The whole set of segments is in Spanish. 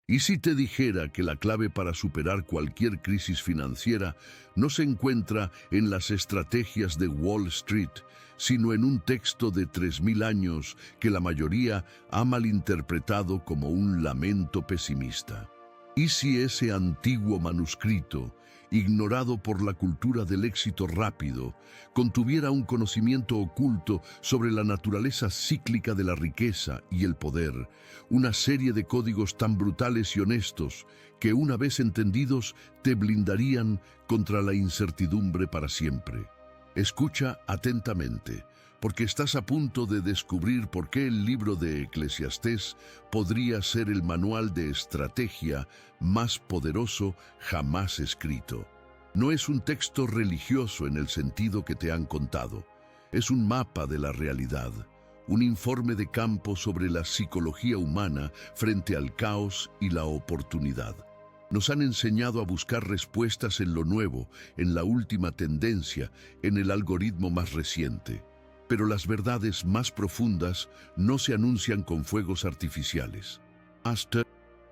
¿Y si te dijera que la clave para superar cualquier crisis financiera no se encuentra en las estrategias de Wall Street, sino en un texto de 3000 años que la mayoría ha malinterpretado como un lamento pesimista? ¿Y si ese antiguo manuscrito, ignorado por la cultura del éxito rápido, contuviera un conocimiento oculto sobre la naturaleza cíclica de la riqueza y el poder, una serie de códigos tan brutales y honestos que una vez entendidos te blindarían contra la incertidumbre para siempre? Escucha atentamente, porque estás a punto de descubrir por qué el libro de Eclesiastés podría ser el manual de estrategia más poderoso jamás escrito. No es un texto religioso en el sentido que te han contado. Es un mapa de la realidad, un informe de campo sobre la psicología humana frente al caos y la oportunidad. Nos han enseñado a buscar respuestas en lo nuevo, en la última tendencia, en el algoritmo más reciente. Pero las verdades más profundas no se anuncian con fuegos artificiales. Hasta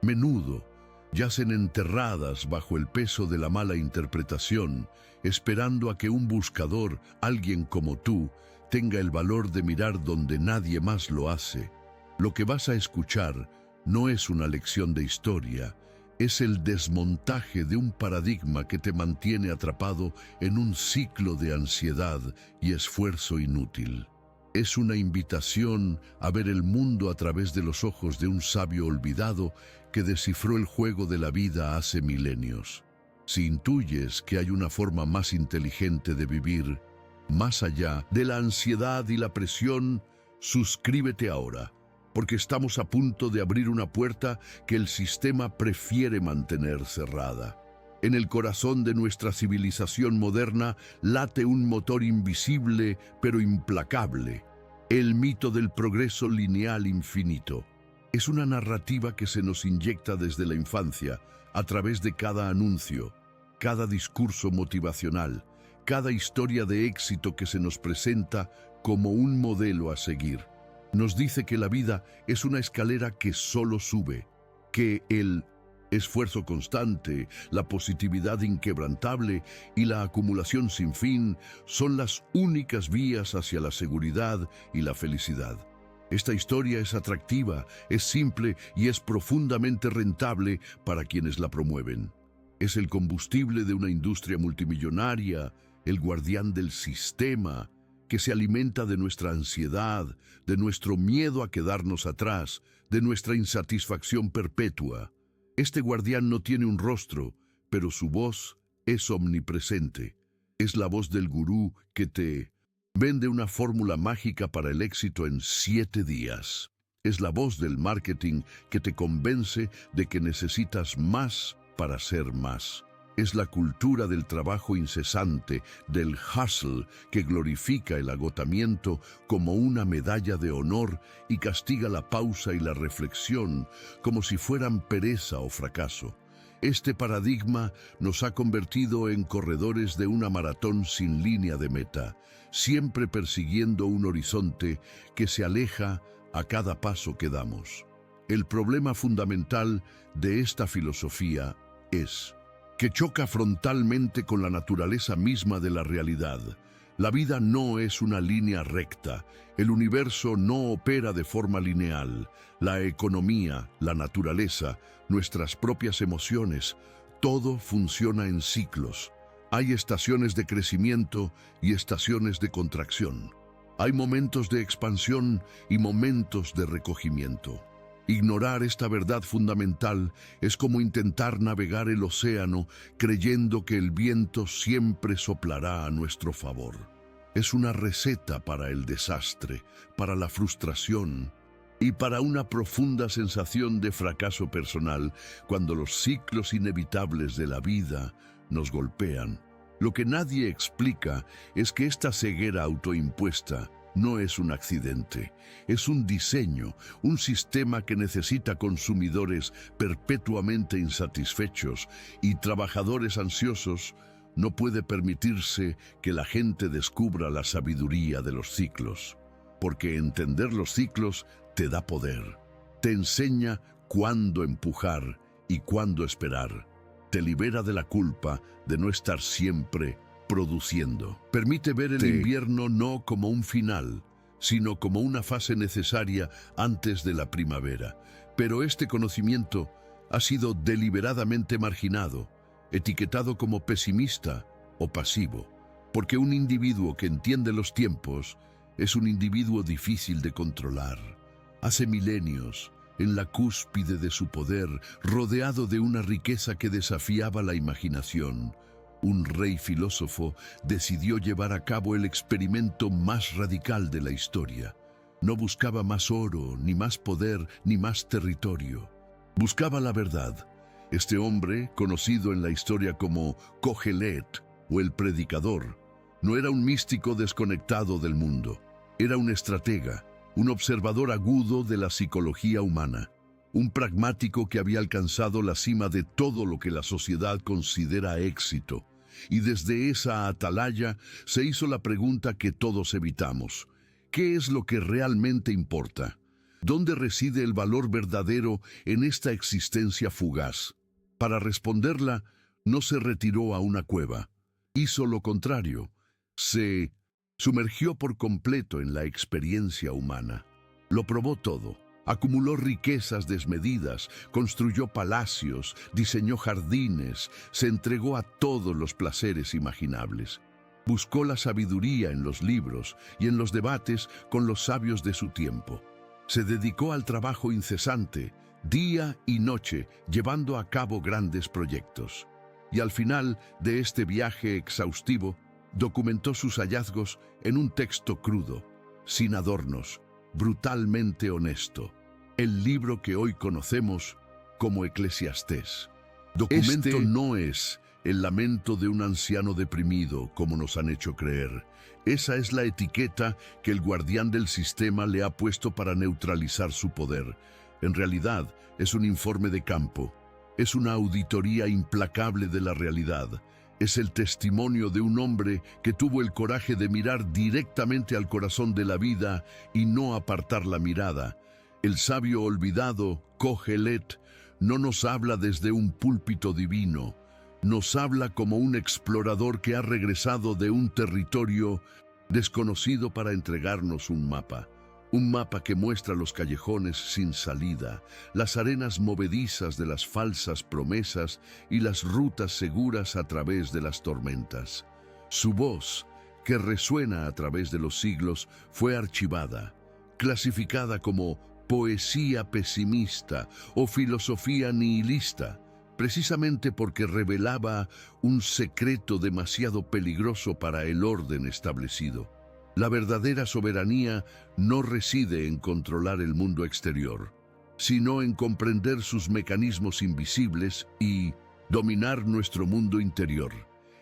menudo yacen enterradas bajo el peso de la mala interpretación, esperando a que un buscador, alguien como tú, tenga el valor de mirar donde nadie más lo hace. Lo que vas a escuchar no es una lección de historia, es el desmontaje de un paradigma que te mantiene atrapado en un ciclo de ansiedad y esfuerzo inútil. Es una invitación a ver el mundo a través de los ojos de un sabio olvidado que descifró el juego de la vida hace milenios. Si intuyes que hay una forma más inteligente de vivir, más allá de la ansiedad y la presión, suscríbete ahora, porque estamos a punto de abrir una puerta que el sistema prefiere mantener cerrada. En el corazón de nuestra civilización moderna late un motor invisible pero implacable, el mito del progreso lineal infinito. Es una narrativa que se nos inyecta desde la infancia, a través de cada anuncio, cada discurso motivacional, cada historia de éxito que se nos presenta como un modelo a seguir. Nos dice que la vida es una escalera que solo sube, que el esfuerzo constante, la positividad inquebrantable y la acumulación sin fin son las únicas vías hacia la seguridad y la felicidad. Esta historia es atractiva, es simple y es profundamente rentable para quienes la promueven. Es el combustible de una industria multimillonaria, el guardián del sistema, que se alimenta de nuestra ansiedad, de nuestro miedo a quedarnos atrás, de nuestra insatisfacción perpetua. Este guardián no tiene un rostro, pero su voz es omnipresente. Es la voz del gurú que te vende una fórmula mágica para el éxito en 7 días. Es la voz del marketing que te convence de que necesitas más para ser más. Es la cultura del trabajo incesante, del hustle, que glorifica el agotamiento como una medalla de honor y castiga la pausa y la reflexión como si fueran pereza o fracaso. Este paradigma nos ha convertido en corredores de una maratón sin línea de meta, siempre persiguiendo un horizonte que se aleja a cada paso que damos. El problema fundamental de esta filosofía es que choca frontalmente con la naturaleza misma de la realidad. La vida no es una línea recta, el universo no opera de forma lineal, la economía, la naturaleza, nuestras propias emociones, todo funciona en ciclos. Hay estaciones de crecimiento y estaciones de contracción. Hay momentos de expansión y momentos de recogimiento. Ignorar esta verdad fundamental es como intentar navegar el océano creyendo que el viento siempre soplará a nuestro favor. Es una receta para el desastre, para la frustración y para una profunda sensación de fracaso personal cuando los ciclos inevitables de la vida nos golpean. Lo que nadie explica es que esta ceguera autoimpuesta no es un accidente, es un diseño, un sistema que necesita consumidores perpetuamente insatisfechos y trabajadores ansiosos. No puede permitirse que la gente descubra la sabiduría de los ciclos, porque entender los ciclos te da poder, te enseña cuándo empujar y cuándo esperar. Te libera de la culpa de no estar siempre produciendo. Permite ver el invierno no como un final, sino como una fase necesaria antes de la primavera. Pero este conocimiento ha sido deliberadamente marginado, etiquetado como pesimista o pasivo, porque un individuo que entiende los tiempos es un individuo difícil de controlar. Hace milenios, en la cúspide de su poder, rodeado de una riqueza que desafiaba la imaginación, un rey filósofo decidió llevar a cabo el experimento más radical de la historia. No buscaba más oro, ni más poder, ni más territorio. Buscaba la verdad. Este hombre, conocido en la historia como Kohelet o el predicador, no era un místico desconectado del mundo. Era un estratega, un observador agudo de la psicología humana, un pragmático que había alcanzado la cima de todo lo que la sociedad considera éxito. Y desde esa atalaya se hizo la pregunta que todos evitamos: ¿qué es lo que realmente importa? ¿Dónde reside el valor verdadero en esta existencia fugaz? Para responderla, no se retiró a una cueva. Hizo lo contrario. Se sumergió por completo en la experiencia humana. Lo probó todo. Acumuló riquezas desmedidas, construyó palacios, diseñó jardines, se entregó a todos los placeres imaginables. Buscó la sabiduría en los libros y en los debates con los sabios de su tiempo. Se dedicó al trabajo incesante, día y noche, llevando a cabo grandes proyectos. Y al final de este viaje exhaustivo, documentó sus hallazgos en un texto crudo, sin adornos, brutalmente honesto, el libro que hoy conocemos como Eclesiastés. Documento no es el lamento de un anciano deprimido, como nos han hecho creer. Esa es la etiqueta que el guardián del sistema le ha puesto para neutralizar su poder. En realidad, es un informe de campo. Es una auditoría implacable de la realidad. Es el testimonio de un hombre que tuvo el coraje de mirar directamente al corazón de la vida y no apartar la mirada. El sabio olvidado, Kohelet, no nos habla desde un púlpito divino. Nos habla como un explorador que ha regresado de un territorio desconocido para entregarnos un mapa. Un mapa que muestra los callejones sin salida, las arenas movedizas de las falsas promesas y las rutas seguras a través de las tormentas. Su voz, que resuena a través de los siglos, fue archivada, clasificada como poesía pesimista o filosofía nihilista, precisamente porque revelaba un secreto demasiado peligroso para el orden establecido. La verdadera soberanía no reside en controlar el mundo exterior, sino en comprender sus mecanismos invisibles y dominar nuestro mundo interior.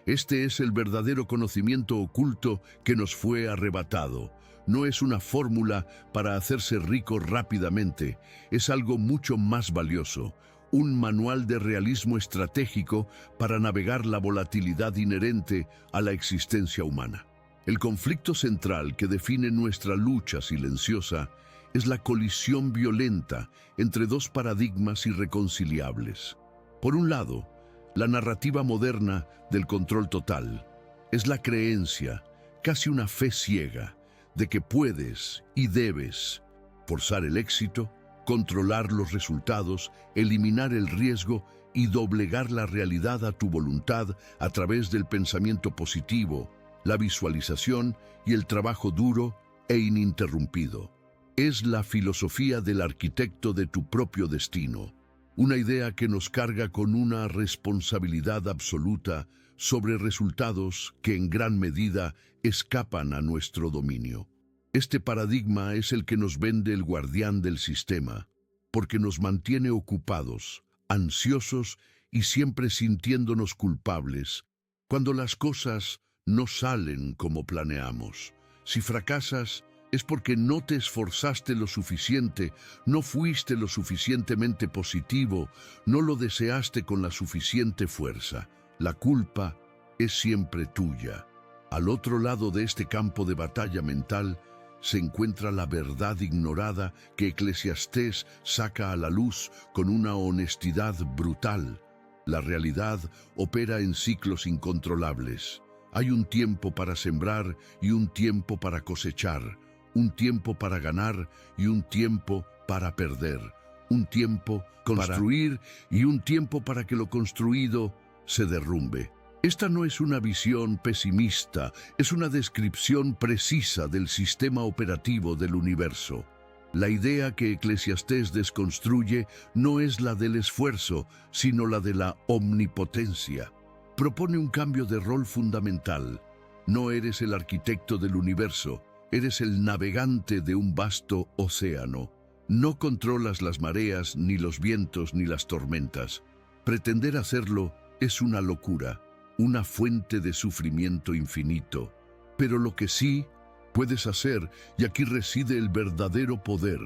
Este es el verdadero conocimiento oculto que nos fue arrebatado. No es una fórmula para hacerse rico rápidamente, es algo mucho más valioso. Un manual de realismo estratégico para navegar la volatilidad inherente a la existencia humana. El conflicto central que define nuestra lucha silenciosa es la colisión violenta entre dos paradigmas irreconciliables. Por un lado, la narrativa moderna del control total es la creencia, casi una fe ciega, de que puedes y debes forzar el éxito, controlar los resultados, eliminar el riesgo y doblegar la realidad a tu voluntad a través del pensamiento positivo, la visualización y el trabajo duro e ininterrumpido. Es la filosofía del arquitecto de tu propio destino, una idea que nos carga con una responsabilidad absoluta sobre resultados que en gran medida escapan a nuestro dominio. Este paradigma es el que nos vende el guardián del sistema, porque nos mantiene ocupados, ansiosos y siempre sintiéndonos culpables, cuando las cosas no salen como planeamos. Si fracasas, es porque no te esforzaste lo suficiente, no fuiste lo suficientemente positivo, no lo deseaste con la suficiente fuerza. La culpa es siempre tuya. Al otro lado de este campo de batalla mental se encuentra la verdad ignorada que Eclesiastés saca a la luz con una honestidad brutal. La realidad opera en ciclos incontrolables. Hay un tiempo para sembrar y un tiempo para cosechar, un tiempo para ganar y un tiempo para perder, un tiempo para construir y un tiempo para que lo construido se derrumbe. Esta no es una visión pesimista, es una descripción precisa del sistema operativo del universo. La idea que Eclesiastés desconstruye no es la del esfuerzo, sino la de la omnipotencia. Propone un cambio de rol fundamental. No eres el arquitecto del universo, eres el navegante de un vasto océano. No controlas las mareas, ni los vientos, ni las tormentas. Pretender hacerlo es una locura, una fuente de sufrimiento infinito. Pero lo que sí puedes hacer, y aquí reside el verdadero poder,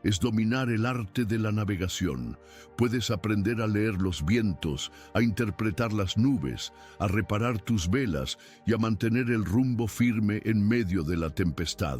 es dominar el arte de la navegación. Puedes aprender a leer los vientos, a interpretar las nubes, a reparar tus velas y a mantener el rumbo firme en medio de la tempestad.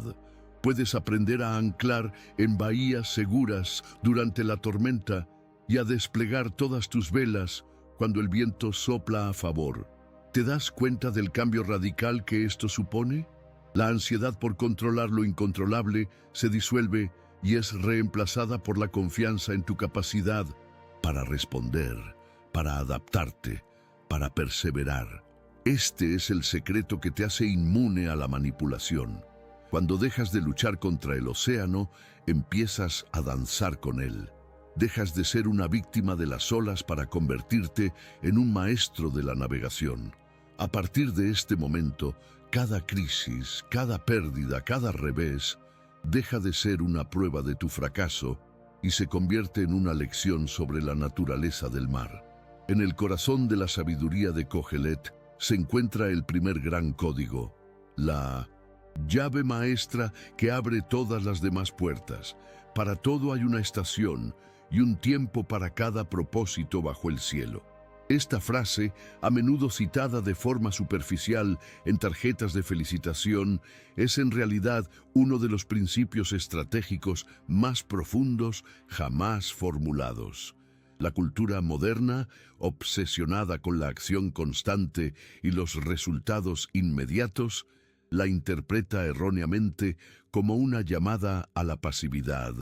Puedes aprender a anclar en bahías seguras durante la tormenta y a desplegar todas tus velas cuando el viento sopla a favor. ¿Te das cuenta del cambio radical que esto supone? La ansiedad por controlar lo incontrolable se disuelve y es reemplazada por la confianza en tu capacidad para responder, para adaptarte, para perseverar. Este es el secreto que te hace inmune a la manipulación. Cuando dejas de luchar contra el océano, empiezas a danzar con él. Dejas de ser una víctima de las olas para convertirte en un maestro de la navegación. A partir de este momento, cada crisis, cada pérdida, cada revés, deja de ser una prueba de tu fracaso y se convierte en una lección sobre la naturaleza del mar. En el corazón de la sabiduría de Kohelet se encuentra el primer gran código, la llave maestra que abre todas las demás puertas. Para todo hay una estación y un tiempo para cada propósito bajo el cielo. Esta frase, a menudo citada de forma superficial en tarjetas de felicitación, es en realidad uno de los principios estratégicos más profundos jamás formulados. La cultura moderna, obsesionada con la acción constante y los resultados inmediatos, la interpreta erróneamente como una llamada a la pasividad,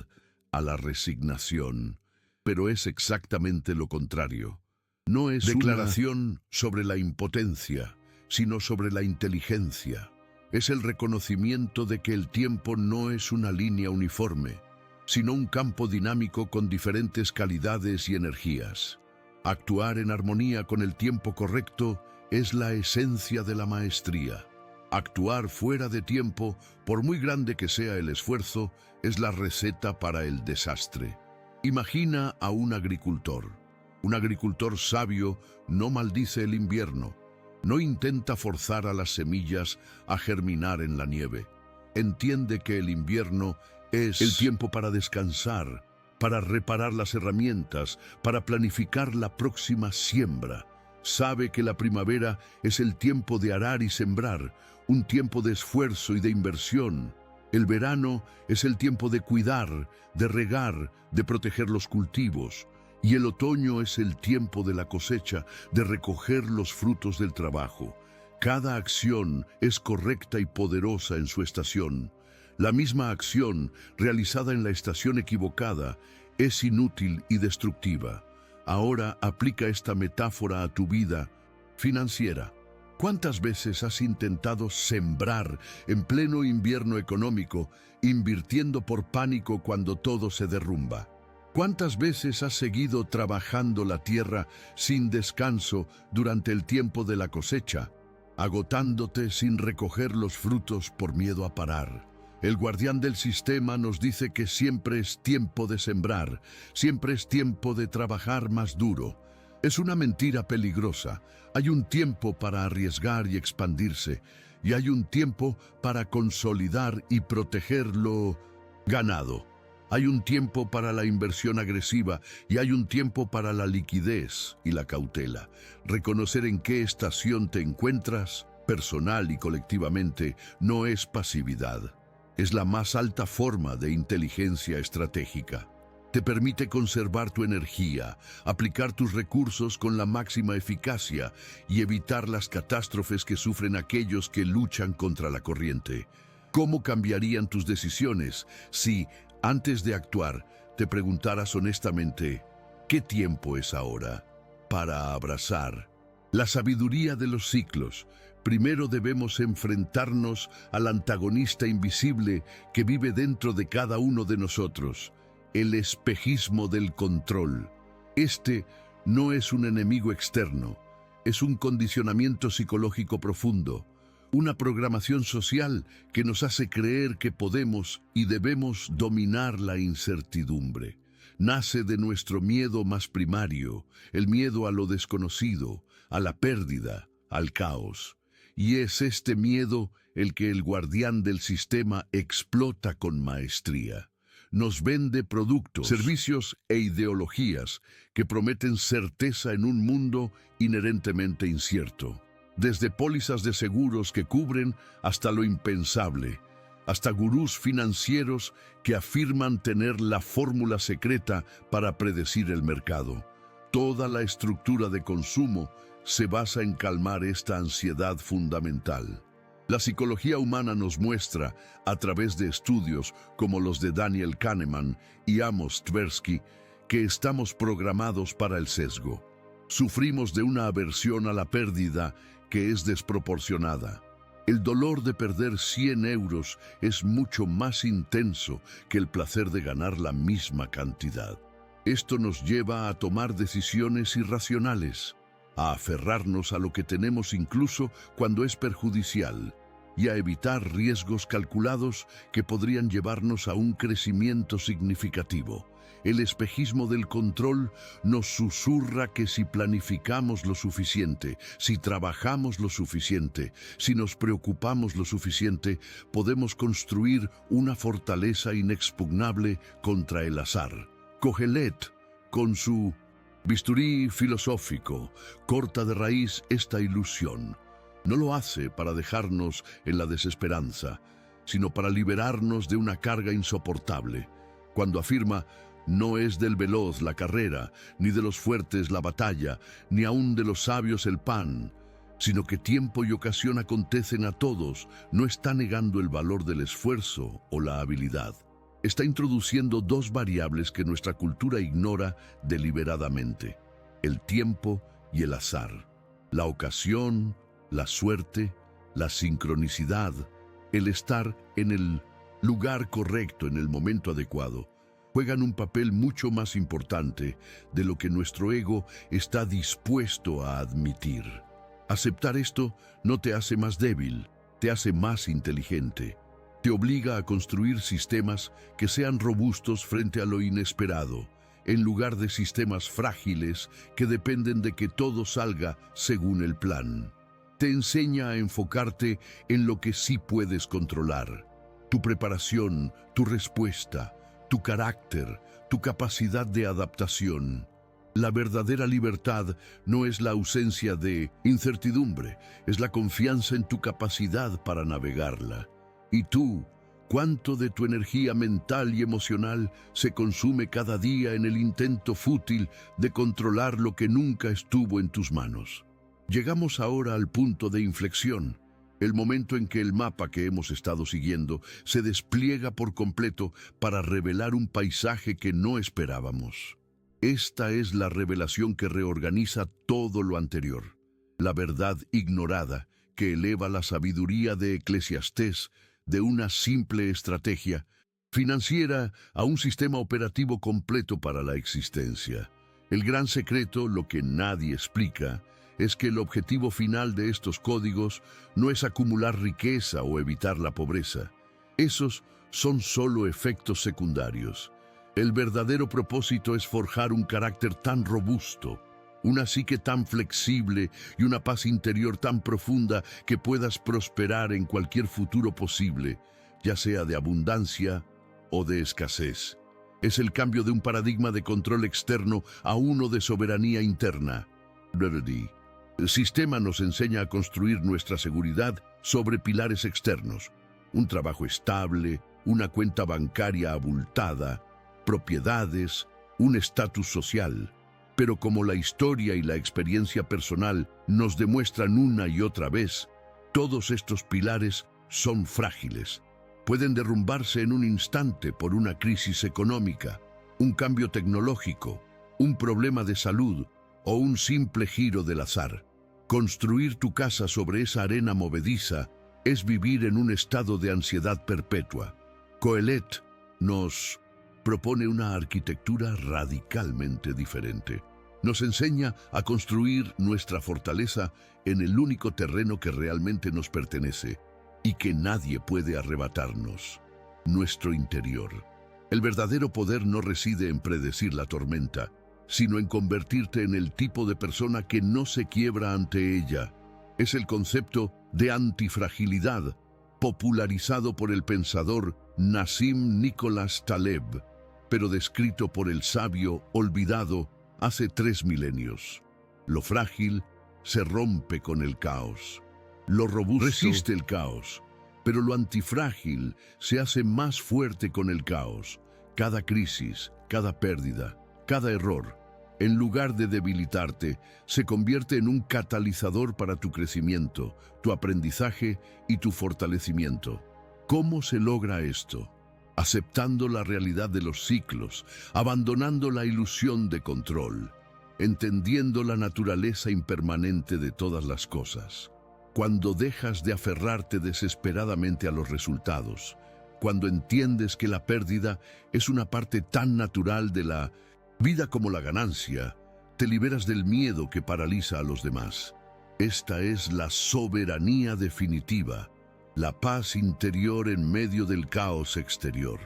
a la resignación. Pero es exactamente lo contrario. No es declaración sobre la impotencia, sino sobre la inteligencia. Es el reconocimiento de que el tiempo no es una línea uniforme, sino un campo dinámico con diferentes calidades y energías. Actuar en armonía con el tiempo correcto es la esencia de la maestría. Actuar fuera de tiempo, por muy grande que sea el esfuerzo, es la receta para el desastre. Imagina a un agricultor. Un agricultor sabio no maldice el invierno, no intenta forzar a las semillas a germinar en la nieve. Entiende que el invierno es el tiempo para descansar, para reparar las herramientas, para planificar la próxima siembra. Sabe que la primavera es el tiempo de arar y sembrar, un tiempo de esfuerzo y de inversión. El verano es el tiempo de cuidar, de regar, de proteger los cultivos. Y el otoño es el tiempo de la cosecha, de recoger los frutos del trabajo. Cada acción es correcta y poderosa en su estación. La misma acción realizada en la estación equivocada es inútil y destructiva. Ahora aplica esta metáfora a tu vida financiera. ¿Cuántas veces has intentado sembrar en pleno invierno económico, invirtiendo por pánico cuando todo se derrumba? ¿Cuántas veces has seguido trabajando la tierra sin descanso durante el tiempo de la cosecha, agotándote sin recoger los frutos por miedo a parar? El guardián del sistema nos dice que siempre es tiempo de sembrar, siempre es tiempo de trabajar más duro. Es una mentira peligrosa. Hay un tiempo para arriesgar y expandirse, y hay un tiempo para consolidar y proteger lo ganado. Hay un tiempo para la inversión agresiva y hay un tiempo para la liquidez y la cautela. Reconocer en qué estación te encuentras, personal y colectivamente, no es pasividad. Es la más alta forma de inteligencia estratégica. Te permite conservar tu energía, aplicar tus recursos con la máxima eficacia y evitar las catástrofes que sufren aquellos que luchan contra la corriente. ¿Cómo cambiarían tus decisiones si, antes de actuar, te preguntaras honestamente, ¿qué tiempo es ahora para abrazar la sabiduría de los ciclos? Primero debemos enfrentarnos al antagonista invisible que vive dentro de cada uno de nosotros, el espejismo del control. Este no es un enemigo externo, es un condicionamiento psicológico profundo, una programación social que nos hace creer que podemos y debemos dominar la incertidumbre. Nace de nuestro miedo más primario, el miedo a lo desconocido, a la pérdida, al caos. Y es este miedo el que el guardián del sistema explota con maestría. Nos vende productos, servicios e ideologías que prometen certeza en un mundo inherentemente incierto. Desde pólizas de seguros que cubren hasta lo impensable, hasta gurús financieros que afirman tener la fórmula secreta para predecir el mercado. Toda la estructura de consumo se basa en calmar esta ansiedad fundamental. La psicología humana nos muestra, a través de estudios como los de Daniel Kahneman y Amos Tversky, que estamos programados para el sesgo. Sufrimos de una aversión a la pérdida que es desproporcionada. El dolor de perder 100 euros es mucho más intenso que el placer de ganar la misma cantidad. Esto nos lleva a tomar decisiones irracionales, a aferrarnos a lo que tenemos incluso cuando es perjudicial, y a evitar riesgos calculados que podrían llevarnos a un crecimiento significativo. El espejismo del control nos susurra que si planificamos lo suficiente, si trabajamos lo suficiente, si nos preocupamos lo suficiente, podemos construir una fortaleza inexpugnable contra el azar. Cogelet, con su bisturí filosófico, corta de raíz esta ilusión. No lo hace para dejarnos en la desesperanza, sino para liberarnos de una carga insoportable. Cuando afirma, no es del veloz la carrera, ni de los fuertes la batalla, ni aun de los sabios el pan, sino que tiempo y ocasión acontecen a todos, no está negando el valor del esfuerzo o la habilidad. Está introduciendo dos variables que nuestra cultura ignora deliberadamente: el tiempo y el azar, la ocasión, la suerte, la sincronicidad, el estar en el lugar correcto en el momento adecuado, juegan un papel mucho más importante de lo que nuestro ego está dispuesto a admitir. Aceptar esto no te hace más débil, te hace más inteligente. Te obliga a construir sistemas que sean robustos frente a lo inesperado, en lugar de sistemas frágiles que dependen de que todo salga según el plan. Te enseña a enfocarte en lo que sí puedes controlar: tu preparación, tu respuesta, tu carácter, tu capacidad de adaptación. La verdadera libertad no es la ausencia de incertidumbre, es la confianza en tu capacidad para navegarla. ¿Y tú? ¿Cuánto de tu energía mental y emocional se consume cada día en el intento fútil de controlar lo que nunca estuvo en tus manos? Llegamos ahora al punto de inflexión, el momento en que el mapa que hemos estado siguiendo se despliega por completo para revelar un paisaje que no esperábamos. Esta es la revelación que reorganiza todo lo anterior, la verdad ignorada que eleva la sabiduría de Eclesiastés de una simple estrategia financiera a un sistema operativo completo para la existencia. El gran secreto, lo que nadie explica, es que el objetivo final de estos códigos no es acumular riqueza o evitar la pobreza. Esos son solo efectos secundarios. El verdadero propósito es forjar un carácter tan robusto, una psique tan flexible y una paz interior tan profunda que puedas prosperar en cualquier futuro posible, ya sea de abundancia o de escasez. Es el cambio de un paradigma de control externo a uno de soberanía interna. El sistema nos enseña a construir nuestra seguridad sobre pilares externos: un trabajo estable, una cuenta bancaria abultada, propiedades, un estatus social. Pero como la historia y la experiencia personal nos demuestran una y otra vez, todos estos pilares son frágiles. Pueden derrumbarse en un instante por una crisis económica, un cambio tecnológico, un problema de salud o un simple giro del azar. Construir tu casa sobre esa arena movediza es vivir en un estado de ansiedad perpetua. Coelet nos propone una arquitectura radicalmente diferente. Nos enseña a construir nuestra fortaleza en el único terreno que realmente nos pertenece y que nadie puede arrebatarnos: nuestro interior. El verdadero poder no reside en predecir la tormenta, sino en convertirte en el tipo de persona que no se quiebra ante ella. Es el concepto de antifragilidad, popularizado por el pensador Nassim Nicholas Taleb, pero descrito por el sabio olvidado hace 3 milenios. Lo frágil se rompe con el caos. Lo robusto resiste el caos, pero lo antifrágil se hace más fuerte con el caos. Cada crisis, cada pérdida, cada error, en lugar de debilitarte, se convierte en un catalizador para tu crecimiento, tu aprendizaje y tu fortalecimiento. ¿Cómo se logra esto? Aceptando la realidad de los ciclos, abandonando la ilusión de control, entendiendo la naturaleza impermanente de todas las cosas. Cuando dejas de aferrarte desesperadamente a los resultados, cuando entiendes que la pérdida es una parte tan natural de la vida como la ganancia, te liberas del miedo que paraliza a los demás. Esta es la soberanía definitiva, la paz interior en medio del caos exterior.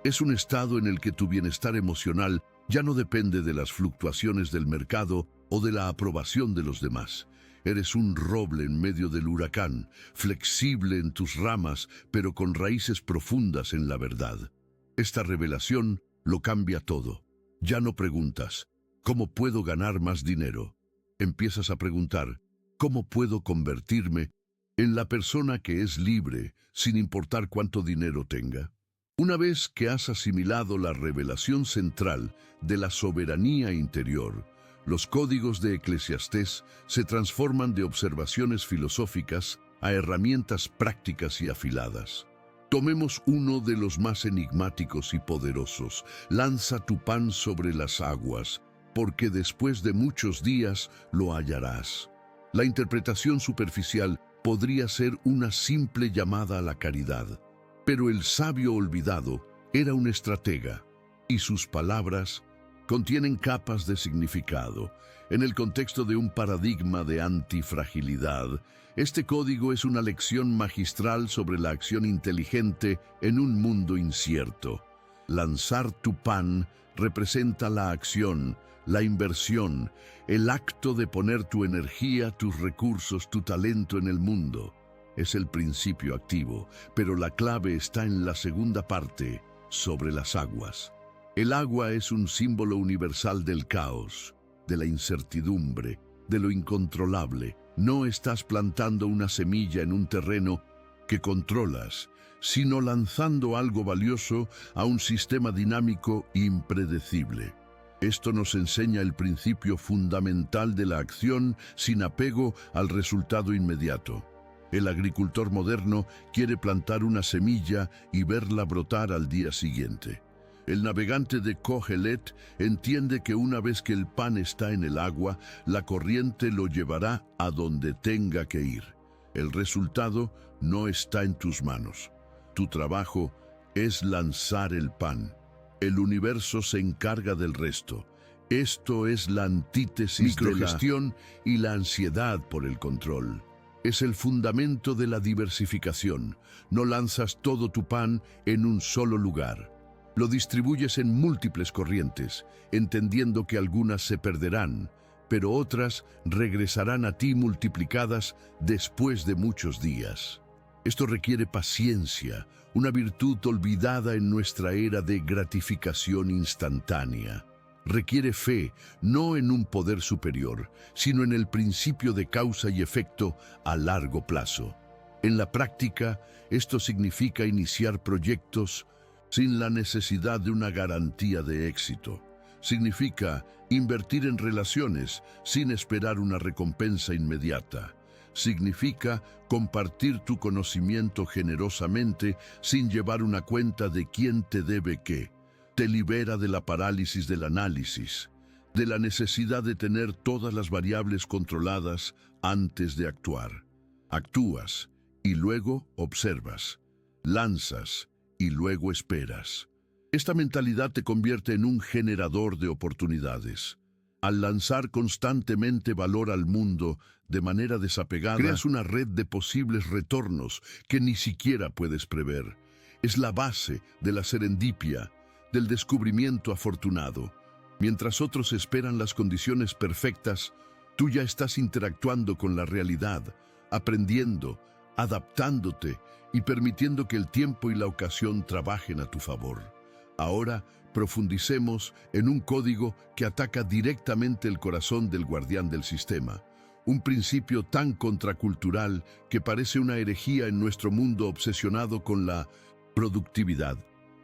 Es un estado en el que tu bienestar emocional ya no depende de las fluctuaciones del mercado o de la aprobación de los demás. Eres un roble en medio del huracán, flexible en tus ramas, pero con raíces profundas en la verdad. Esta revelación lo cambia todo. Ya no preguntas, ¿cómo puedo ganar más dinero? Empiezas a preguntar, ¿cómo puedo convertirme en la persona que es libre, sin importar cuánto dinero tenga? Una vez que has asimilado la revelación central de la soberanía interior, los códigos de Eclesiastés se transforman de observaciones filosóficas a herramientas prácticas y afiladas. Tomemos uno de los más enigmáticos y poderosos: lanza tu pan sobre las aguas, porque después de muchos días lo hallarás. La interpretación superficial podría ser una simple llamada a la caridad, pero el sabio olvidado era un estratega, y sus palabras contienen capas de significado. En el contexto de un paradigma de antifragilidad, este código es una lección magistral sobre la acción inteligente en un mundo incierto. Lanzar tu pan representa la acción, la inversión, el acto de poner tu energía, tus recursos, tu talento en el mundo. Es el principio activo, pero la clave está en la segunda parte, sobre las aguas. El agua es un símbolo universal del caos, de la incertidumbre, de lo incontrolable. No estás plantando una semilla en un terreno que controlas, sino lanzando algo valioso a un sistema dinámico e impredecible. Esto nos enseña el principio fundamental de la acción sin apego al resultado inmediato. El agricultor moderno quiere plantar una semilla y verla brotar al día siguiente. El navegante de Kohelet entiende que una vez que el pan está en el agua, la corriente lo llevará a donde tenga que ir. El resultado no está en tus manos. Tu trabajo es lanzar el pan. El universo se encarga del resto. Esto es la antítesis de la gestión y la ansiedad por el control. Es el fundamento de la diversificación. No lanzas todo tu pan en un solo lugar. Lo distribuyes en múltiples corrientes, entendiendo que algunas se perderán, pero otras regresarán a ti multiplicadas después de muchos días. Esto requiere paciencia, una virtud olvidada en nuestra era de gratificación instantánea. Requiere fe, no en un poder superior, sino en el principio de causa y efecto a largo plazo. En la práctica, esto significa iniciar proyectos sin la necesidad de una garantía de éxito. Significa invertir en relaciones sin esperar una recompensa inmediata. Significa compartir tu conocimiento generosamente sin llevar una cuenta de quién te debe qué. Te libera de la parálisis del análisis, de la necesidad de tener todas las variables controladas antes de actuar. Actúas y luego observas. Lanzas y luego esperas. Esta mentalidad te convierte en un generador de oportunidades. Al lanzar constantemente valor al mundo de manera desapegada, creas una red de posibles retornos que ni siquiera puedes prever. Es la base de la serendipia, del descubrimiento afortunado. Mientras otros esperan las condiciones perfectas, tú ya estás interactuando con la realidad, aprendiendo, adaptándote y permitiendo que el tiempo y la ocasión trabajen a tu favor. Ahora, profundicemos en un código que ataca directamente el corazón del guardián del sistema. Un principio tan contracultural que parece una herejía en nuestro mundo obsesionado con la productividad.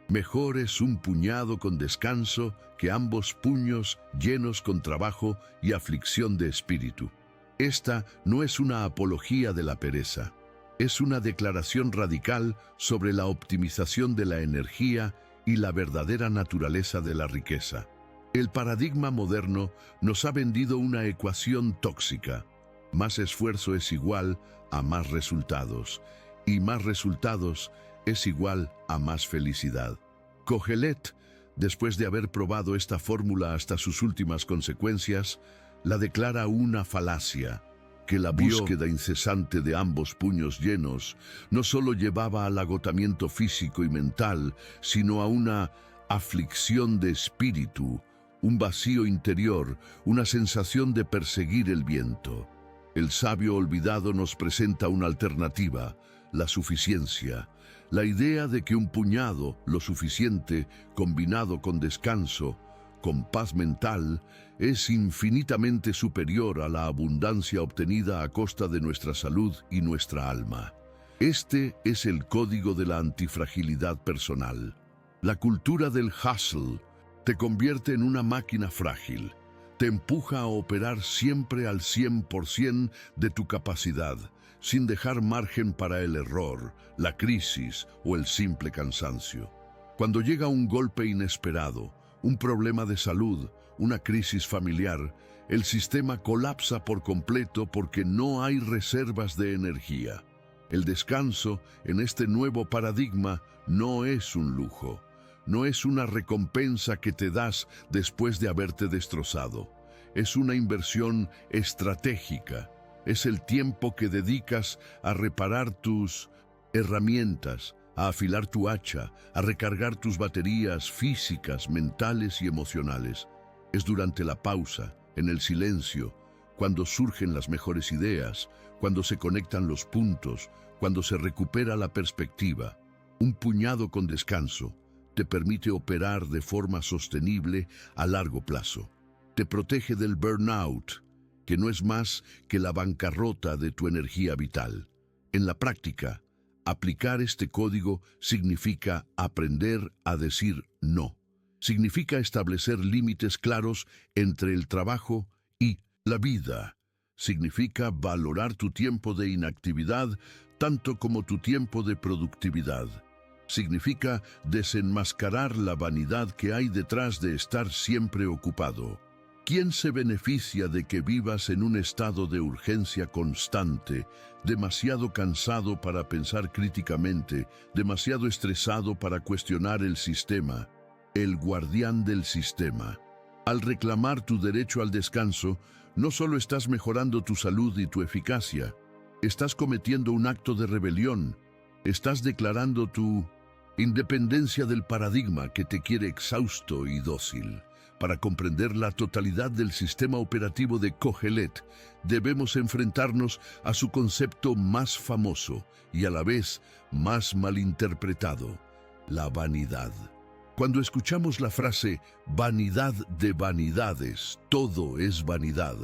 Mejor es un puñado con descanso que ambos puños llenos con trabajo y aflicción de espíritu. Esta no es una apología de la pereza. Es una declaración radical sobre la optimización de la energía y la verdadera naturaleza de la riqueza. El paradigma moderno nos ha vendido una ecuación tóxica. Más esfuerzo es igual a más resultados, y más resultados es igual a más felicidad. Kohelet, después de haber probado esta fórmula hasta sus últimas consecuencias, la declara una falacia, que la búsqueda incesante de ambos puños llenos no solo llevaba al agotamiento físico y mental, sino a una aflicción de espíritu, un vacío interior, una sensación de perseguir el viento. El sabio olvidado nos presenta una alternativa, la suficiencia, la idea de que un puñado, lo suficiente, combinado con descanso, con paz mental, es infinitamente superior a la abundancia obtenida a costa de nuestra salud y nuestra alma. Este es el código de la antifragilidad personal. La cultura del hustle te convierte en una máquina frágil. Te empuja a operar siempre al 100% de tu capacidad, sin dejar margen para el error, la crisis o el simple cansancio. Cuando llega un golpe inesperado, un problema de salud, una crisis familiar, el sistema colapsa por completo porque no hay reservas de energía. El descanso en este nuevo paradigma no es un lujo, no es una recompensa que te das después de haberte destrozado. Es una inversión estratégica. Es el tiempo que dedicas a reparar tus herramientas, a afilar tu hacha, a recargar tus baterías físicas, mentales y emocionales. Es durante la pausa, en el silencio, cuando surgen las mejores ideas, cuando se conectan los puntos, cuando se recupera la perspectiva. Un puñado con descanso te permite operar de forma sostenible a largo plazo. Te protege del burnout, que no es más que la bancarrota de tu energía vital. En la práctica, aplicar este código significa aprender a decir no. Significa establecer límites claros entre el trabajo y la vida. Significa valorar tu tiempo de inactividad tanto como tu tiempo de productividad. Significa desenmascarar la vanidad que hay detrás de estar siempre ocupado. ¿Quién se beneficia de que vivas en un estado de urgencia constante, demasiado cansado para pensar críticamente, demasiado estresado para cuestionar el sistema? El guardián del sistema. Al reclamar tu derecho al descanso, no solo estás mejorando tu salud y tu eficacia, estás cometiendo un acto de rebelión. Estás declarando tu independencia del paradigma que te quiere exhausto y dócil. Para comprender la totalidad del sistema operativo de Kohelet, debemos enfrentarnos a su concepto más famoso y a la vez más malinterpretado, la vanidad. Cuando escuchamos la frase vanidad de vanidades, todo es vanidad,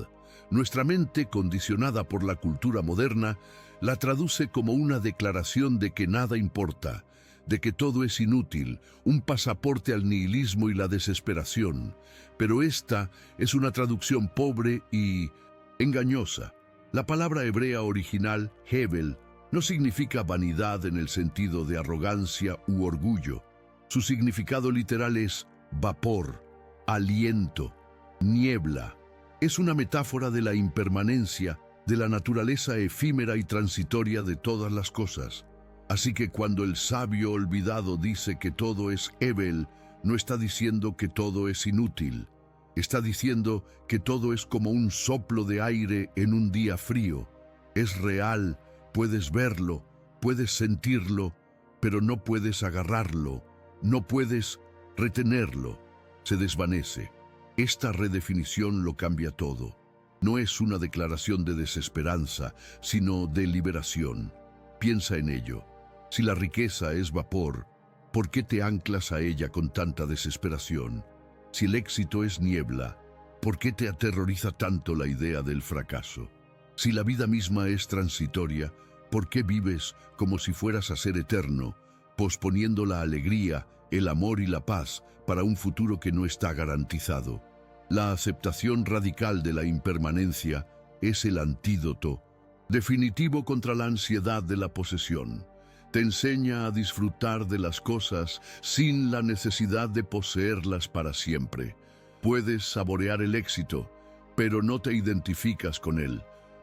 nuestra mente, condicionada por la cultura moderna, La traduce como una declaración de que nada importa, de que todo es inútil, un pasaporte al nihilismo y la desesperación. Pero esta es una traducción pobre y engañosa. La palabra hebrea original, hevel, no significa vanidad en el sentido de arrogancia u orgullo. Su significado literal es vapor, aliento, niebla. Es una metáfora de la impermanencia, de la naturaleza efímera y transitoria de todas las cosas. Así que cuando el sabio olvidado dice que todo es hevel, no está diciendo que todo es inútil. Está diciendo que todo es como un soplo de aire en un día frío. Es real, puedes verlo, puedes sentirlo, pero no puedes agarrarlo, no puedes retenerlo. Se desvanece. Esta redefinición lo cambia todo. No es una declaración de desesperanza, sino de liberación. Piensa en ello. Si la riqueza es vapor, ¿por qué te anclas a ella con tanta desesperación? Si el éxito es niebla, ¿por qué te aterroriza tanto la idea del fracaso? Si la vida misma es transitoria, ¿por qué vives como si fueras a ser eterno, posponiendo la alegría, el amor y la paz para un futuro que no está garantizado? La aceptación radical de la impermanencia es el antídoto definitivo contra la ansiedad de la posesión. Te enseña a disfrutar de las cosas sin la necesidad de poseerlas para siempre. Puedes saborear el éxito, pero no te identificas con él,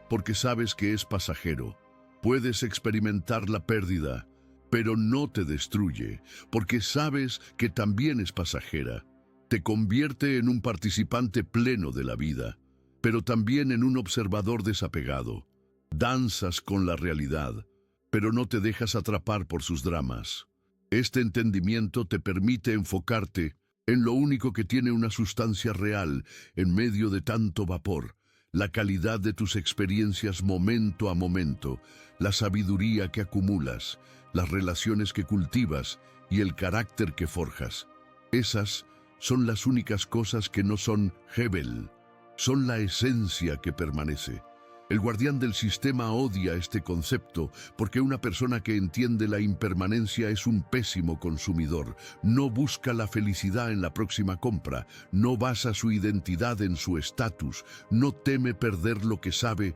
porque sabes que es pasajero. Puedes experimentar la pérdida, pero no te destruye, porque sabes que también es pasajera. Te convierte en un participante pleno de la vida, pero también en un observador desapegado. Danzas con la realidad, pero no te dejas atrapar por sus dramas. Este entendimiento te permite enfocarte en lo único que tiene una sustancia real en medio de tanto vapor, la calidad de tus experiencias momento a momento, la sabiduría que acumulas, las relaciones que cultivas y el carácter que forjas. Esas son las únicas cosas que no son hevel, son la esencia que permanece. El guardián del sistema odia este concepto porque una persona que entiende la impermanencia es un pésimo consumidor. No busca la felicidad en la próxima compra, no basa su identidad en su estatus, no teme perder lo que sabe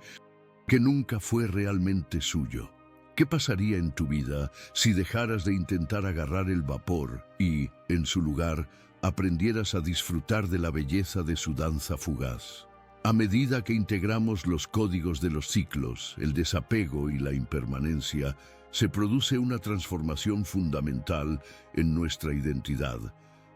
que nunca fue realmente suyo. ¿Qué pasaría en tu vida si dejaras de intentar agarrar el vapor y, en su lugar, aprendieras a disfrutar de la belleza de su danza fugaz? A medida que integramos los códigos de los ciclos, el desapego y la impermanencia, se produce una transformación fundamental en nuestra identidad.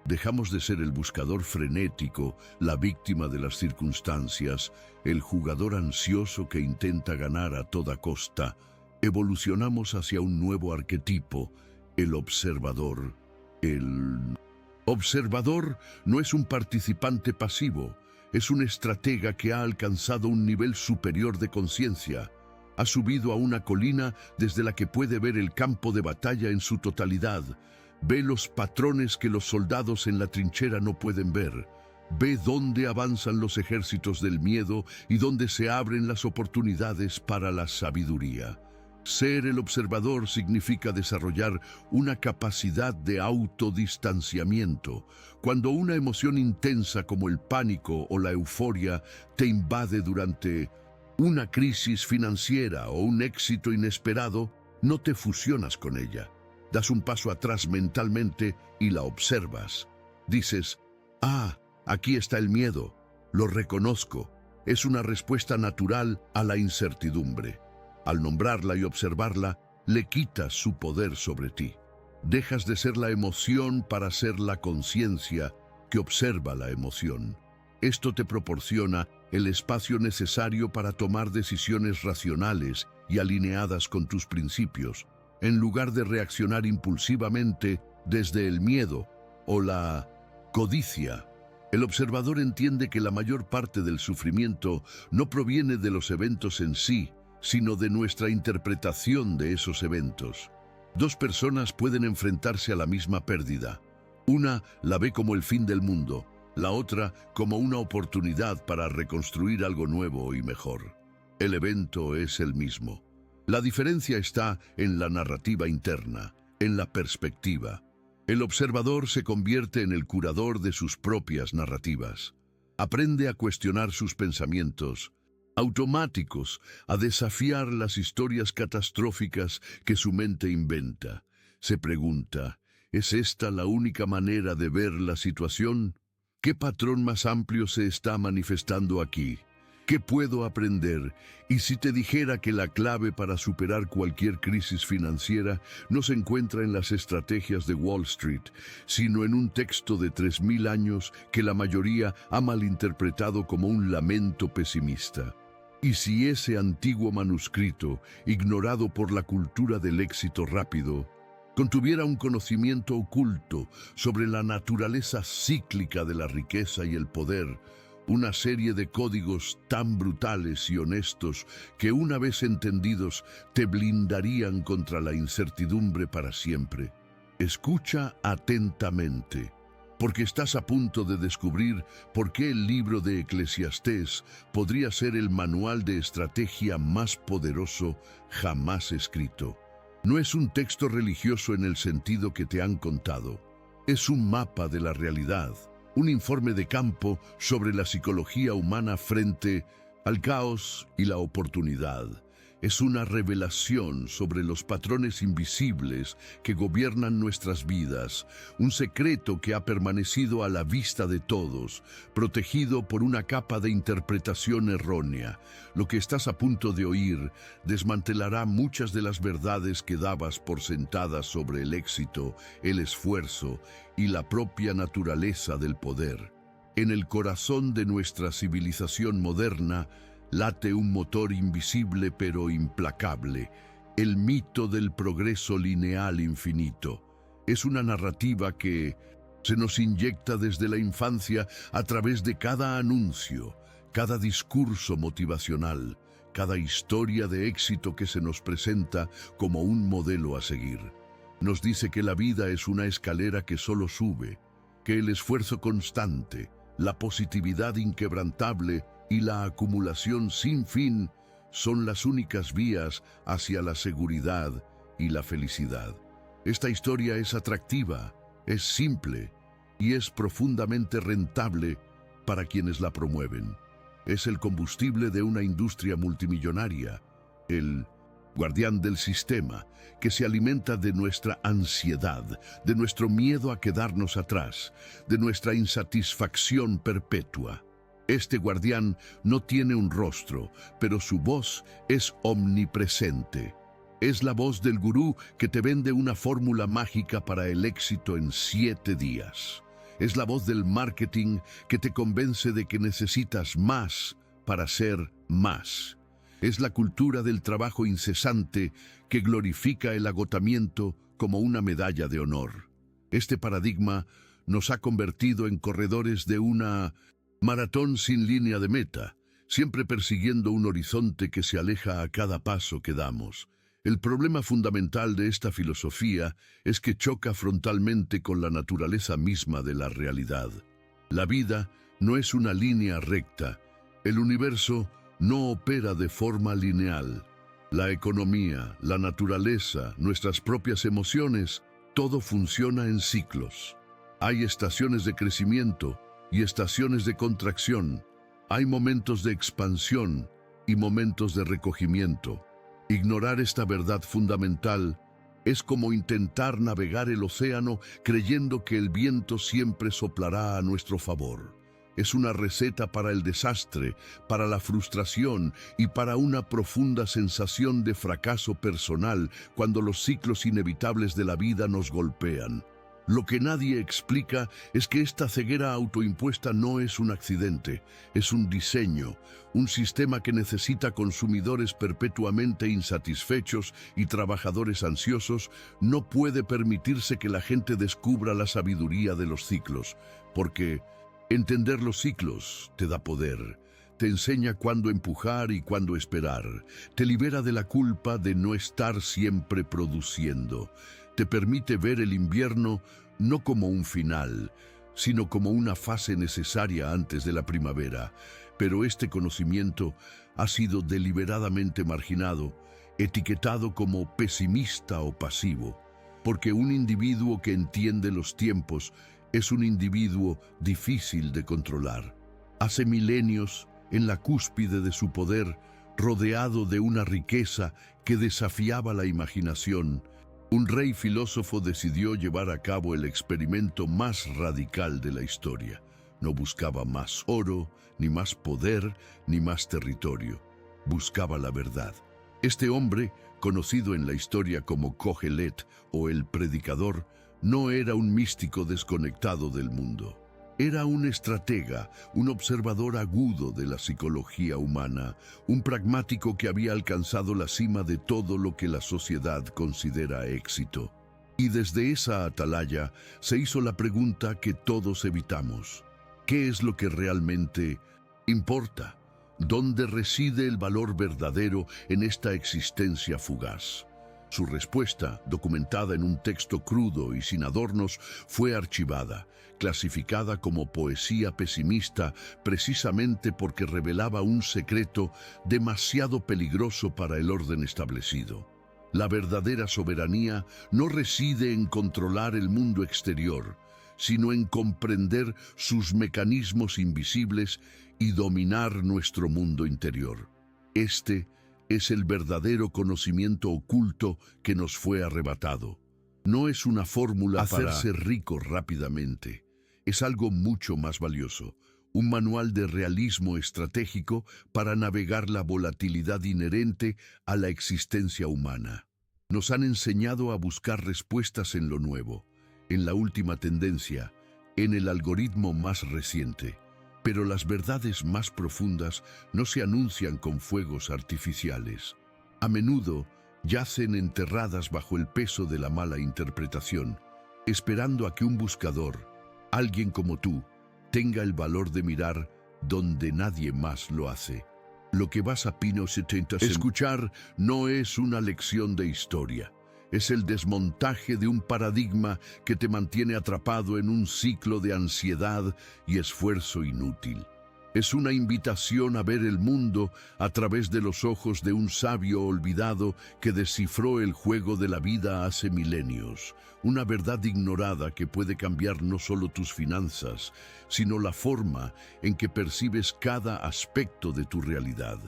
Dejamos de ser el buscador frenético, la víctima de las circunstancias, el jugador ansioso que intenta ganar a toda costa. Evolucionamos hacia un nuevo arquetipo, el observador. El observador no es un participante pasivo, es un estratega que ha alcanzado un nivel superior de conciencia. Ha subido a una colina desde la que puede ver el campo de batalla en su totalidad. Ve los patrones que los soldados en la trinchera no pueden ver. Ve dónde avanzan los ejércitos del miedo y dónde se abren las oportunidades para la sabiduría. Ser el observador significa desarrollar una capacidad de autodistanciamiento. Cuando una emoción intensa como el pánico o la euforia te invade durante una crisis financiera o un éxito inesperado, no te fusionas con ella. Das un paso atrás mentalmente y la observas. Dices, aquí está el miedo, lo reconozco. Es una respuesta natural a la incertidumbre. Al nombrarla y observarla, le quitas su poder sobre ti. Dejas de ser la emoción para ser la conciencia que observa la emoción. Esto te proporciona el espacio necesario para tomar decisiones racionales y alineadas con tus principios, en lugar de reaccionar impulsivamente desde el miedo o la codicia. El observador entiende que la mayor parte del sufrimiento no proviene de los eventos en sí, sino de nuestra interpretación de esos eventos. Dos personas pueden enfrentarse a la misma pérdida. Una la ve como el fin del mundo, la otra como una oportunidad para reconstruir algo nuevo y mejor. El evento es el mismo. La diferencia está en la narrativa interna, en la perspectiva. El observador se convierte en el curador de sus propias narrativas. Aprende a cuestionar sus pensamientos automáticos, a desafiar las historias catastróficas que su mente inventa. Se pregunta, ¿es esta la única manera de ver la situación? ¿Qué patrón más amplio se está manifestando aquí? ¿Qué puedo aprender? Y si te dijera que la clave para superar cualquier crisis financiera no se encuentra en las estrategias de Wall Street, sino en un texto de 3000 años que la mayoría ha malinterpretado como un lamento pesimista. Y si ese antiguo manuscrito, ignorado por la cultura del éxito rápido, contuviera un conocimiento oculto sobre la naturaleza cíclica de la riqueza y el poder, una serie de códigos tan brutales y honestos que una vez entendidos te blindarían contra la incertidumbre para siempre. Escucha atentamente, porque estás a punto de descubrir por qué el libro de Eclesiastés podría ser el manual de estrategia más poderoso jamás escrito. No es un texto religioso en el sentido que te han contado. Es un mapa de la realidad, un informe de campo sobre la psicología humana frente al caos y la oportunidad. Es una revelación sobre los patrones invisibles que gobiernan nuestras vidas, un secreto que ha permanecido a la vista de todos, protegido por una capa de interpretación errónea. Lo que estás a punto de oír desmantelará muchas de las verdades que dabas por sentadas sobre el éxito, el esfuerzo y la propia naturaleza del poder. En el corazón de nuestra civilización moderna, late un motor invisible pero implacable, el mito del progreso lineal infinito. Es una narrativa que se nos inyecta desde la infancia a través de cada anuncio, cada discurso motivacional, cada historia de éxito que se nos presenta como un modelo a seguir. Nos dice que la vida es una escalera que solo sube, que el esfuerzo constante, la positividad inquebrantable y la acumulación sin fin son las únicas vías hacia la seguridad y la felicidad. Esta historia es atractiva, es simple y es profundamente rentable para quienes la promueven. Es el combustible de una industria multimillonaria, el guardián del sistema, que se alimenta de nuestra ansiedad, de nuestro miedo a quedarnos atrás, de nuestra insatisfacción perpetua. Este guardián no tiene un rostro, pero su voz es omnipresente. Es la voz del gurú que te vende una fórmula mágica para el éxito en 7 días. Es la voz del marketing que te convence de que necesitas más para ser más. Es la cultura del trabajo incesante que glorifica el agotamiento como una medalla de honor. Este paradigma nos ha convertido en corredores de una maratón sin línea de meta, siempre persiguiendo un horizonte que se aleja a cada paso que damos. El problema fundamental de esta filosofía es que choca frontalmente con la naturaleza misma de la realidad. La vida no es una línea recta. El universo no opera de forma lineal. La economía, la naturaleza, nuestras propias emociones, todo funciona en ciclos. Hay estaciones de crecimiento y estaciones de contracción. Hay momentos de expansión y momentos de recogimiento. Ignorar esta verdad fundamental es como intentar navegar el océano creyendo que el viento siempre soplará a nuestro favor. Es una receta para el desastre, para la frustración y para una profunda sensación de fracaso personal cuando los ciclos inevitables de la vida nos golpean. Lo que nadie explica es que esta ceguera autoimpuesta no es un accidente, es un diseño, un sistema que necesita consumidores perpetuamente insatisfechos y trabajadores ansiosos. No puede permitirse que la gente descubra la sabiduría de los ciclos, porque entender los ciclos te da poder, te enseña cuándo empujar y cuándo esperar, te libera de la culpa de no estar siempre produciendo. Te permite ver el invierno no como un final, sino como una fase necesaria antes de la primavera. Pero este conocimiento ha sido deliberadamente marginado etiquetado como pesimista o pasivo, porque un individuo que entiende los tiempos es un individuo difícil de controlar. Hace milenios, en la cúspide de su poder, rodeado de una riqueza que desafiaba la imaginación, un rey filósofo decidió llevar a cabo el experimento más radical de la historia. No buscaba más oro, ni más poder, ni más territorio. Buscaba la verdad. Este hombre, conocido en la historia como Kohelet o el predicador, no era un místico desconectado del mundo. Era un estratega, un observador agudo de la psicología humana, un pragmático que había alcanzado la cima de todo lo que la sociedad considera éxito. Y desde esa atalaya se hizo la pregunta que todos evitamos. ¿Qué es lo que realmente importa? ¿Dónde reside el valor verdadero en esta existencia fugaz? Su respuesta, documentada en un texto crudo y sin adornos, fue archivada, clasificada como poesía pesimista precisamente porque revelaba un secreto demasiado peligroso para el orden establecido. La verdadera soberanía no reside en controlar el mundo exterior, sino en comprender sus mecanismos invisibles y dominar nuestro mundo interior. Este es el verdadero conocimiento oculto que nos fue arrebatado. No es una fórmula para hacerse rico rápidamente. Es algo mucho más valioso. Un manual de realismo estratégico para navegar la volatilidad inherente a la existencia humana. Nos han enseñado a buscar respuestas en lo nuevo, en la última tendencia, en el algoritmo más reciente. Pero las verdades más profundas no se anuncian con fuegos artificiales. A menudo yacen enterradas bajo el peso de la mala interpretación, esperando a que un buscador, alguien como tú, tenga el valor de mirar donde nadie más lo hace. Lo que vas a Pino 70 escuchar no es una lección de historia. Es el desmontaje de un paradigma que te mantiene atrapado en un ciclo de ansiedad y esfuerzo inútil. Es una invitación a ver el mundo a través de los ojos de un sabio olvidado que descifró el juego de la vida hace milenios. Una verdad ignorada que puede cambiar no solo tus finanzas, sino la forma en que percibes cada aspecto de tu realidad.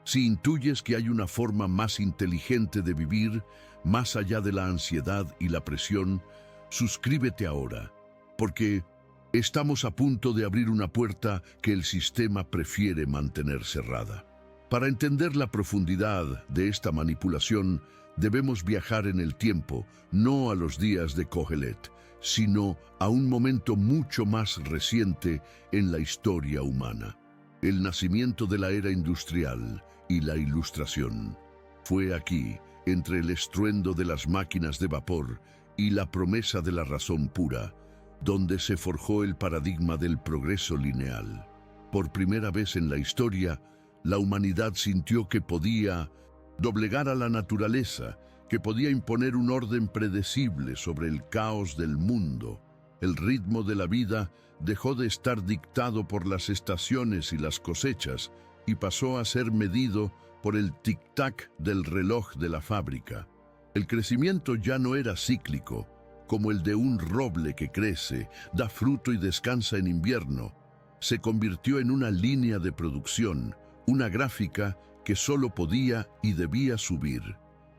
Si intuyes que hay una forma más inteligente de vivir, más allá de la ansiedad y la presión, suscríbete ahora, porque estamos a punto de abrir una puerta que el sistema prefiere mantener cerrada. Para entender la profundidad de esta manipulación, debemos viajar en el tiempo, no a los días de Kohelet, sino a un momento mucho más reciente en la historia humana. El nacimiento de la era industrial y la Ilustración. Fue aquí, entre el estruendo de las máquinas de vapor y la promesa de la razón pura, donde se forjó el paradigma del progreso lineal. Por primera vez en la historia, la humanidad sintió que podía doblegar a la naturaleza, que podía imponer un orden predecible sobre el caos del mundo. El ritmo de la vida dejó de estar dictado por las estaciones y las cosechas y pasó a ser medido por el tic-tac del reloj de la fábrica. El crecimiento ya no era cíclico, como el de un roble que crece, da fruto y descansa en invierno. Se convirtió en una línea de producción, una gráfica que solo podía y debía subir.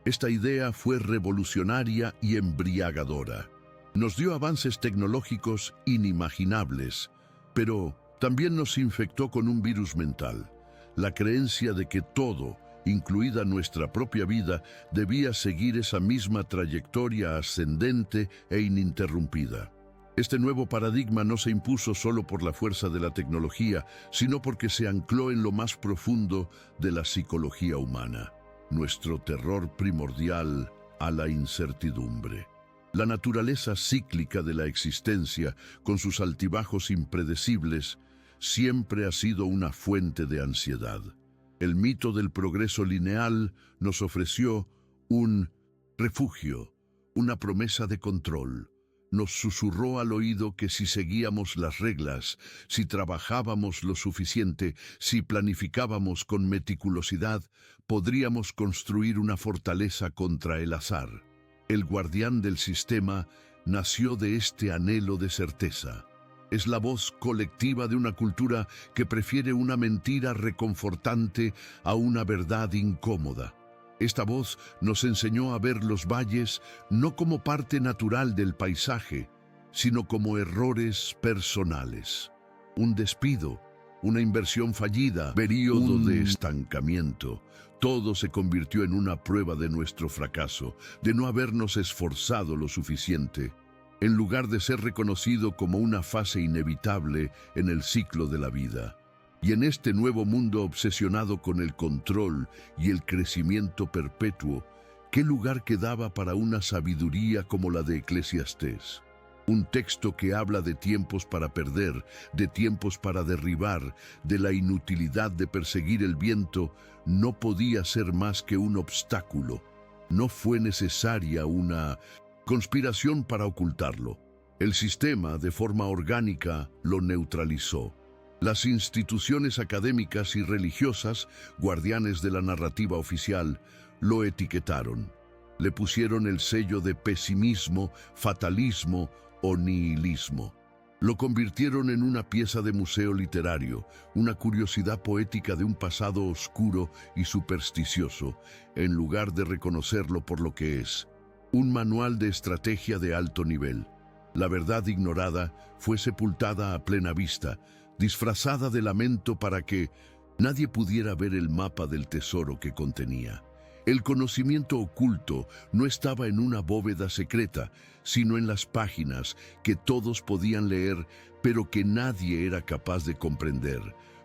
Esta idea fue revolucionaria y embriagadora. Nos dio avances tecnológicos inimaginables, pero también nos infectó con un virus mental, la creencia de que todo, incluida nuestra propia vida, debía seguir esa misma trayectoria ascendente e ininterrumpida. Este nuevo paradigma no se impuso solo por la fuerza de la tecnología, sino porque se ancló en lo más profundo de la psicología humana, nuestro terror primordial a la incertidumbre. La naturaleza cíclica de la existencia, con sus altibajos impredecibles, siempre ha sido una fuente de ansiedad. El mito del progreso lineal nos ofreció un refugio, una promesa de control. nos susurró al oído que si seguíamos las reglas, si trabajábamos lo suficiente, si planificábamos con meticulosidad, podríamos construir una fortaleza contra el azar. El guardián del sistema nació de este anhelo de certeza. Es la voz colectiva de una cultura que prefiere una mentira reconfortante a una verdad incómoda. Esta voz nos enseñó a ver los valles no como parte natural del paisaje, sino como errores personales. Un despido, una inversión fallida, período de estancamiento. Todo se convirtió en una prueba de nuestro fracaso, de no habernos esforzado lo suficiente, en lugar de ser reconocido como una fase inevitable en el ciclo de la vida. Y en este nuevo mundo obsesionado con el control y el crecimiento perpetuo, ¿qué lugar quedaba para una sabiduría como la de Eclesiastés? Un texto que habla de tiempos para perder, de tiempos para derribar, de la inutilidad de perseguir el viento, no podía ser más que un obstáculo. No fue necesaria una conspiración para ocultarlo. El sistema, de forma orgánica, lo neutralizó. Las instituciones académicas y religiosas, guardianes de la narrativa oficial, lo etiquetaron. Le pusieron el sello de pesimismo, fatalismo o nihilismo. Lo convirtieron en una pieza de museo literario, una curiosidad poética de un pasado oscuro y supersticioso, en lugar de reconocerlo por lo que es: un manual de estrategia de alto nivel. La verdad ignorada fue sepultada a plena vista, disfrazada de lamento para que nadie pudiera ver el mapa del tesoro que contenía. El conocimiento oculto no estaba en una bóveda secreta, sino en las páginas que todos podían leer, pero que nadie era capaz de comprender,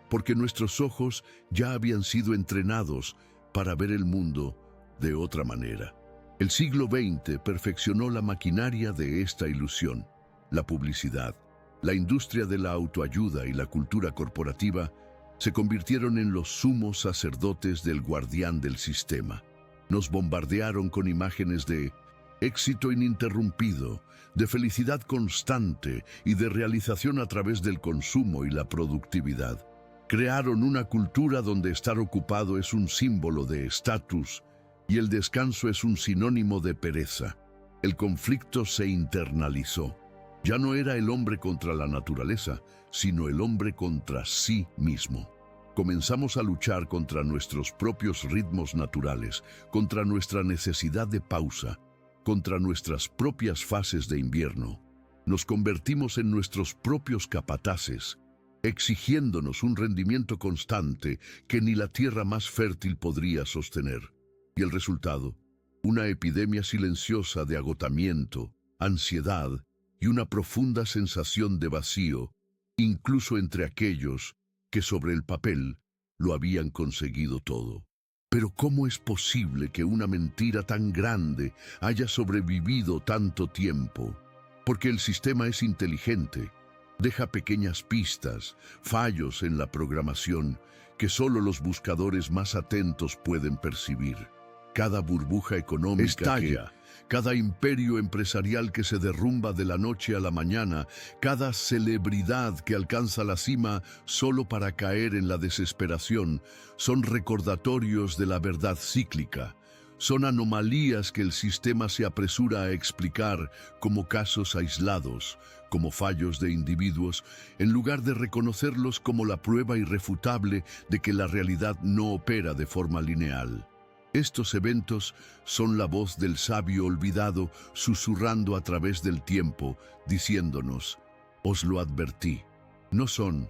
porque nuestros ojos ya habían sido entrenados para ver el mundo de otra manera. El siglo XX perfeccionó la maquinaria de esta ilusión. La publicidad, la industria de la autoayuda y la cultura corporativa se convirtieron en los sumos sacerdotes del guardián del sistema. Nos bombardearon con imágenes de éxito ininterrumpido, de felicidad constante y de realización a través del consumo y la productividad. Crearon una cultura donde estar ocupado es un símbolo de estatus y el descanso es un sinónimo de pereza. El conflicto se internalizó. Ya no era el hombre contra la naturaleza, sino el hombre contra sí mismo. Comenzamos a luchar contra nuestros propios ritmos naturales, contra nuestra necesidad de pausa, contra nuestras propias fases de invierno. Nos convertimos en nuestros propios capataces, exigiéndonos un rendimiento constante que ni la tierra más fértil podría sostener. Y el resultado, una epidemia silenciosa de agotamiento, ansiedad y una profunda sensación de vacío, incluso entre aquellos que sobre el papel lo habían conseguido todo. Pero ¿cómo es posible que una mentira tan grande haya sobrevivido tanto tiempo? Porque el sistema es inteligente, deja pequeñas pistas, fallos en la programación que solo los buscadores más atentos pueden percibir. Cada burbuja económica estalla, cada imperio empresarial que se derrumba de la noche a la mañana, cada celebridad que alcanza la cima solo para caer en la desesperación, son recordatorios de la verdad cíclica. Son anomalías que el sistema se apresura a explicar como casos aislados, como fallos de individuos, en lugar de reconocerlos como la prueba irrefutable de que la realidad no opera de forma lineal. Estos eventos son la voz del sabio olvidado susurrando a través del tiempo, diciéndonos: os lo advertí. No son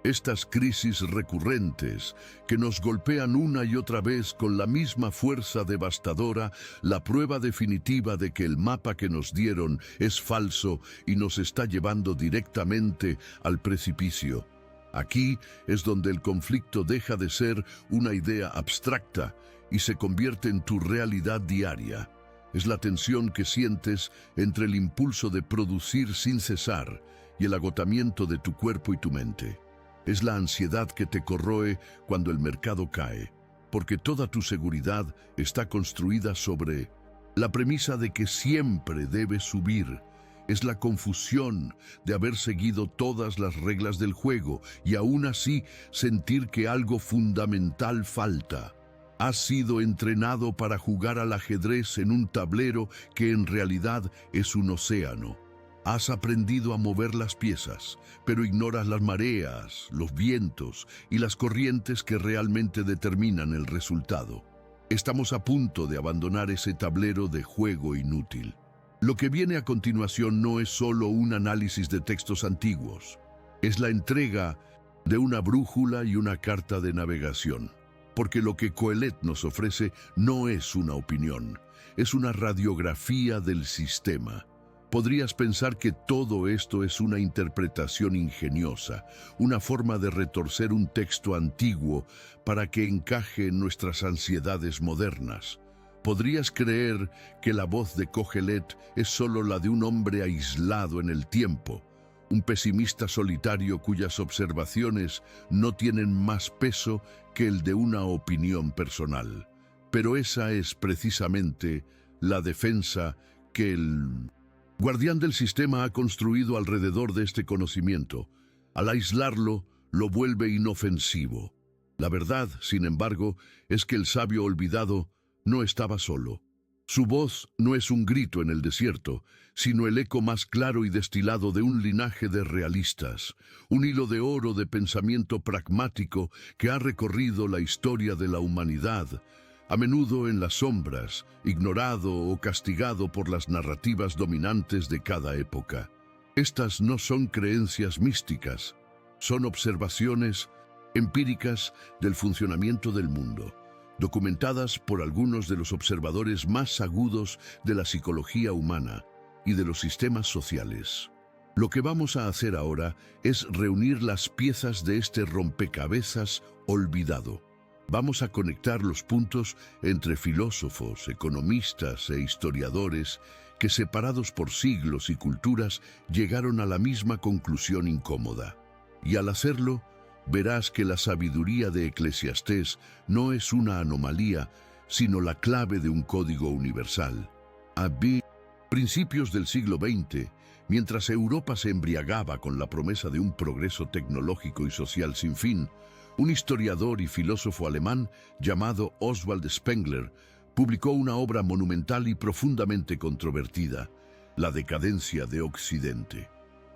estas crisis recurrentes que nos golpean una y otra vez con la misma fuerza devastadora la prueba definitiva de que el mapa que nos dieron es falso y nos está llevando directamente al precipicio. Aquí es donde el conflicto deja de ser una idea abstracta y se convierte en tu realidad diaria. Es la tensión que sientes entre el impulso de producir sin cesar y el agotamiento de tu cuerpo y tu mente. Es la ansiedad que te corroe cuando el mercado cae, porque toda tu seguridad está construida sobre la premisa de que siempre debes subir, Es la confusión de haber seguido todas las reglas del juego y aún así sentir que algo fundamental falta. Has sido entrenado para jugar al ajedrez en un tablero que en realidad es un océano. Has aprendido a mover las piezas, pero ignoras las mareas, los vientos y las corrientes que realmente determinan el resultado. Estamos a punto de abandonar ese tablero de juego inútil. Lo que viene a continuación no es solo un análisis de textos antiguos, es la entrega de una brújula y una carta de navegación. Porque lo que Qohelet nos ofrece no es una opinión, es una radiografía del sistema. Podrías pensar que todo esto es una interpretación ingeniosa, una forma de retorcer un texto antiguo para que encaje en nuestras ansiedades modernas. Podrías creer que la voz de Qohelet es solo la de un hombre aislado en el tiempo, un pesimista solitario cuyas observaciones no tienen más peso que el de una opinión personal. Pero esa es precisamente la defensa que el guardián del sistema ha construido alrededor de este conocimiento. Al aislarlo, lo vuelve inofensivo. La verdad, sin embargo, es que el sabio olvidado no estaba solo. Su voz no es un grito en el desierto, sino el eco más claro y destilado de un linaje de realistas, un hilo de oro de pensamiento pragmático que ha recorrido la historia de la humanidad, a menudo en las sombras, ignorado o castigado por las narrativas dominantes de cada época. Estas no son creencias místicas, son observaciones empíricas del funcionamiento del mundo, documentadas por algunos de los observadores más agudos de la psicología humana y de los sistemas sociales. Lo que vamos a hacer ahora es reunir las piezas de este rompecabezas olvidado. Vamos a conectar los puntos entre filósofos, economistas e historiadores que, separados por siglos y culturas, llegaron a la misma conclusión incómoda. Y al hacerlo, verás que la sabiduría de Eclesiastés no es una anomalía, sino la clave de un código universal. A principios del siglo XX, mientras Europa se embriagaba con la promesa de un progreso tecnológico y social sin fin, un historiador y filósofo alemán llamado Oswald Spengler publicó una obra monumental y profundamente controvertida, La decadencia de Occidente.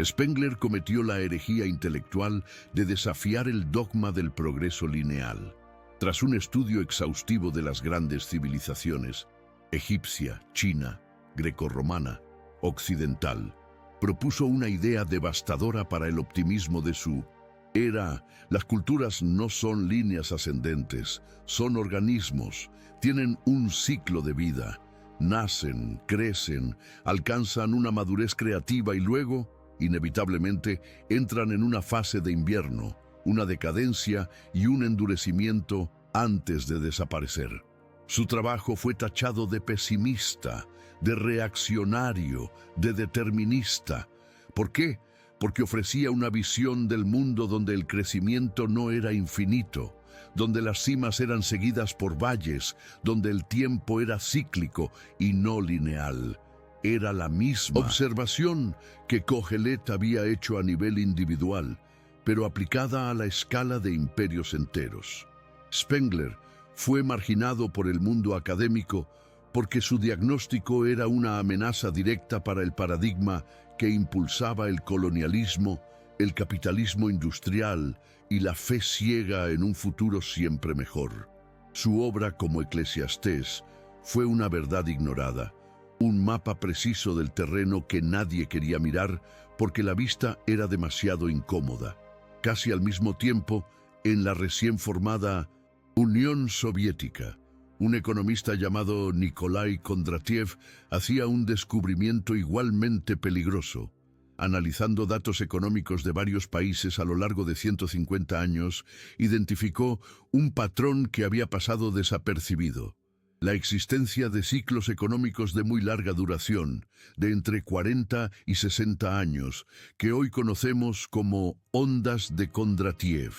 Spengler cometió la herejía intelectual de desafiar el dogma del progreso lineal. Tras un estudio exhaustivo de las grandes civilizaciones, egipcia, china, grecorromana, occidental, propuso una idea devastadora para el optimismo de su era. Las culturas no son líneas ascendentes, son organismos, tienen un ciclo de vida, nacen, crecen, alcanzan una madurez creativa y luego, inevitablemente, entran en una fase de invierno, una decadencia y un endurecimiento antes de desaparecer. Su trabajo fue tachado de pesimista, de reaccionario, de determinista. ¿Por qué? Porque ofrecía una visión del mundo donde el crecimiento no era infinito, donde las cimas eran seguidas por valles, donde el tiempo era cíclico y no lineal. Era la misma observación que Qohelet había hecho a nivel individual, pero aplicada a la escala de imperios enteros. Spengler fue marginado por el mundo académico porque su diagnóstico era una amenaza directa para el paradigma que impulsaba el colonialismo, el capitalismo industrial y la fe ciega en un futuro siempre mejor. Su obra como Eclesiastés fue una verdad ignorada, un mapa preciso del terreno que nadie quería mirar porque la vista era demasiado incómoda. Casi al mismo tiempo, en la recién formada Unión Soviética, un economista llamado Nikolai Kondratiev hacía un descubrimiento igualmente peligroso. Analizando datos económicos de varios países a lo largo de 150 años, identificó un patrón que había pasado desapercibido: la existencia de ciclos económicos de muy larga duración, de entre 40 y 60 años, que hoy conocemos como ondas de Kondratiev.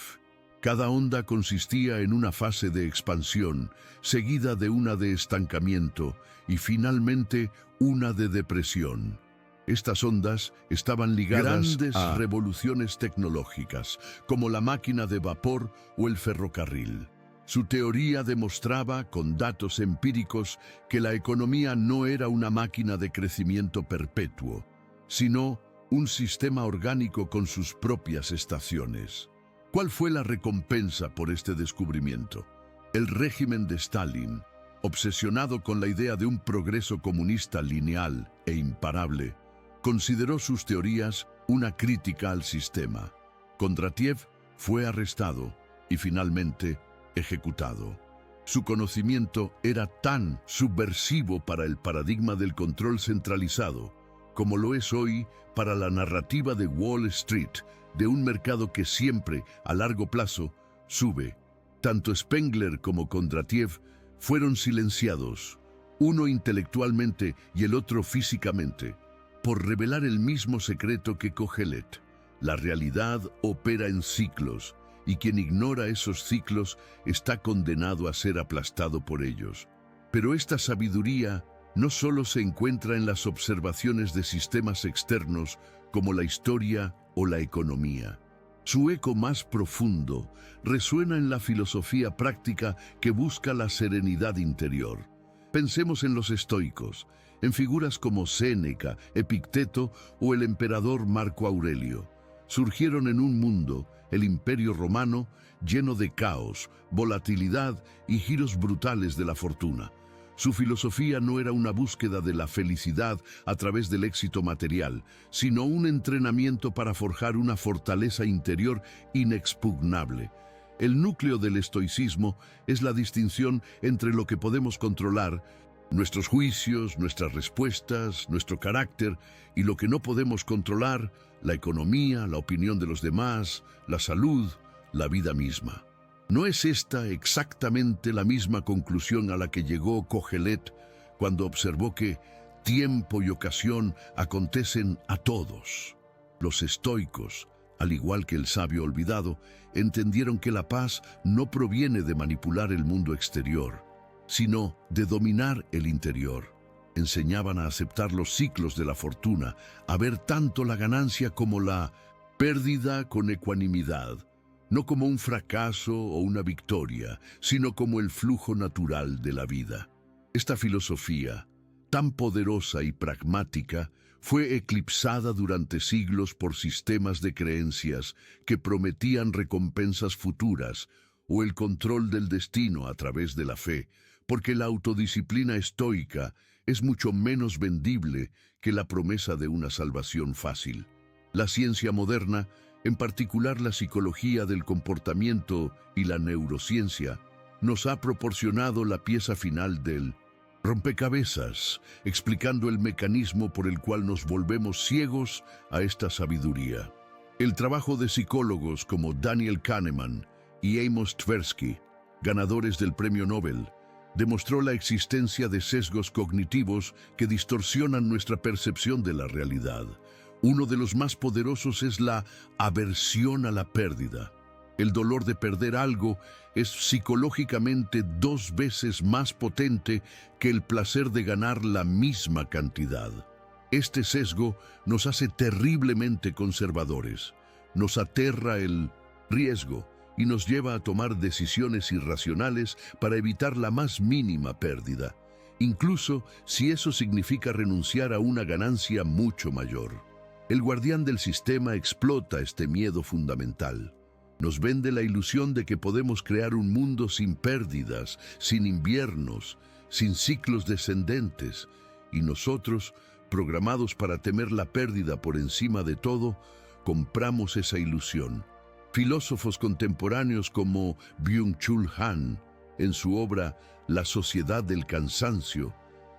Cada onda consistía en una fase de expansión, seguida de una de estancamiento y finalmente una de depresión. Estas ondas estaban ligadas a grandes revoluciones tecnológicas, como la máquina de vapor o el ferrocarril. Su teoría demostraba, con datos empíricos, que la economía no era una máquina de crecimiento perpetuo, sino un sistema orgánico con sus propias estaciones. ¿Cuál fue la recompensa por este descubrimiento? El régimen de Stalin, obsesionado con la idea de un progreso comunista lineal e imparable, consideró sus teorías una crítica al sistema. Kondratiev fue arrestado y finalmente ejecutado. Su conocimiento era tan subversivo para el paradigma del control centralizado como lo es hoy para la narrativa de Wall Street, de un mercado que siempre, a largo plazo, sube. Tanto Spengler como Kondratiev fueron silenciados, uno intelectualmente y el otro físicamente, por revelar el mismo secreto que Kohelet. La realidad opera en ciclos, y quien ignora esos ciclos está condenado a ser aplastado por ellos. Pero esta sabiduría no solo se encuentra en las observaciones de sistemas externos como la historia o la economía. Su eco más profundo resuena en la filosofía práctica que busca la serenidad interior. Pensemos en los estoicos, en figuras como Séneca, Epicteto o el emperador Marco Aurelio. Surgieron en un mundo, el Imperio Romano, lleno de caos, volatilidad y giros brutales de la fortuna. Su filosofía no era una búsqueda de la felicidad a través del éxito material, sino un entrenamiento para forjar una fortaleza interior inexpugnable. El núcleo del estoicismo es la distinción entre lo que podemos controlar, nuestros juicios, nuestras respuestas, nuestro carácter, y lo que no podemos controlar, la economía, la opinión de los demás, la salud, la vida misma. ¿No es esta exactamente la misma conclusión a la que llegó Kohelet cuando observó que tiempo y ocasión acontecen a todos? Los estoicos, al igual que el sabio olvidado, entendieron que la paz no proviene de manipular el mundo exterior, sino de dominar el interior. Enseñaban a aceptar los ciclos de la fortuna, a ver tanto la ganancia como la pérdida con ecuanimidad, no como un fracaso o una victoria, sino como el flujo natural de la vida. Esta filosofía, tan poderosa y pragmática, fue eclipsada durante siglos por sistemas de creencias que prometían recompensas futuras o el control del destino a través de la fe, porque la autodisciplina estoica es mucho menos vendible que la promesa de una salvación fácil. La ciencia moderna, en particular la psicología del comportamiento y la neurociencia, nos ha proporcionado la pieza final del rompecabezas, explicando el mecanismo por el cual nos volvemos ciegos a esta sabiduría. El trabajo de psicólogos como Daniel Kahneman y Amos Tversky, ganadores del Premio Nobel, demostró la existencia de sesgos cognitivos que distorsionan nuestra percepción de la realidad. Uno de los más poderosos es la aversión a la pérdida. El dolor de perder algo es psicológicamente 2 veces más potente que el placer de ganar la misma cantidad. Este sesgo nos hace terriblemente conservadores. Nos aterra el riesgo y nos lleva a tomar decisiones irracionales para evitar la más mínima pérdida, incluso si eso significa renunciar a una ganancia mucho mayor. El guardián del sistema explota este miedo fundamental. Nos vende la ilusión de que podemos crear un mundo sin pérdidas, sin inviernos, sin ciclos descendentes, y nosotros, programados para temer la pérdida por encima de todo, compramos esa ilusión. Filósofos contemporáneos como Byung-Chul Han, en su obra La sociedad del cansancio,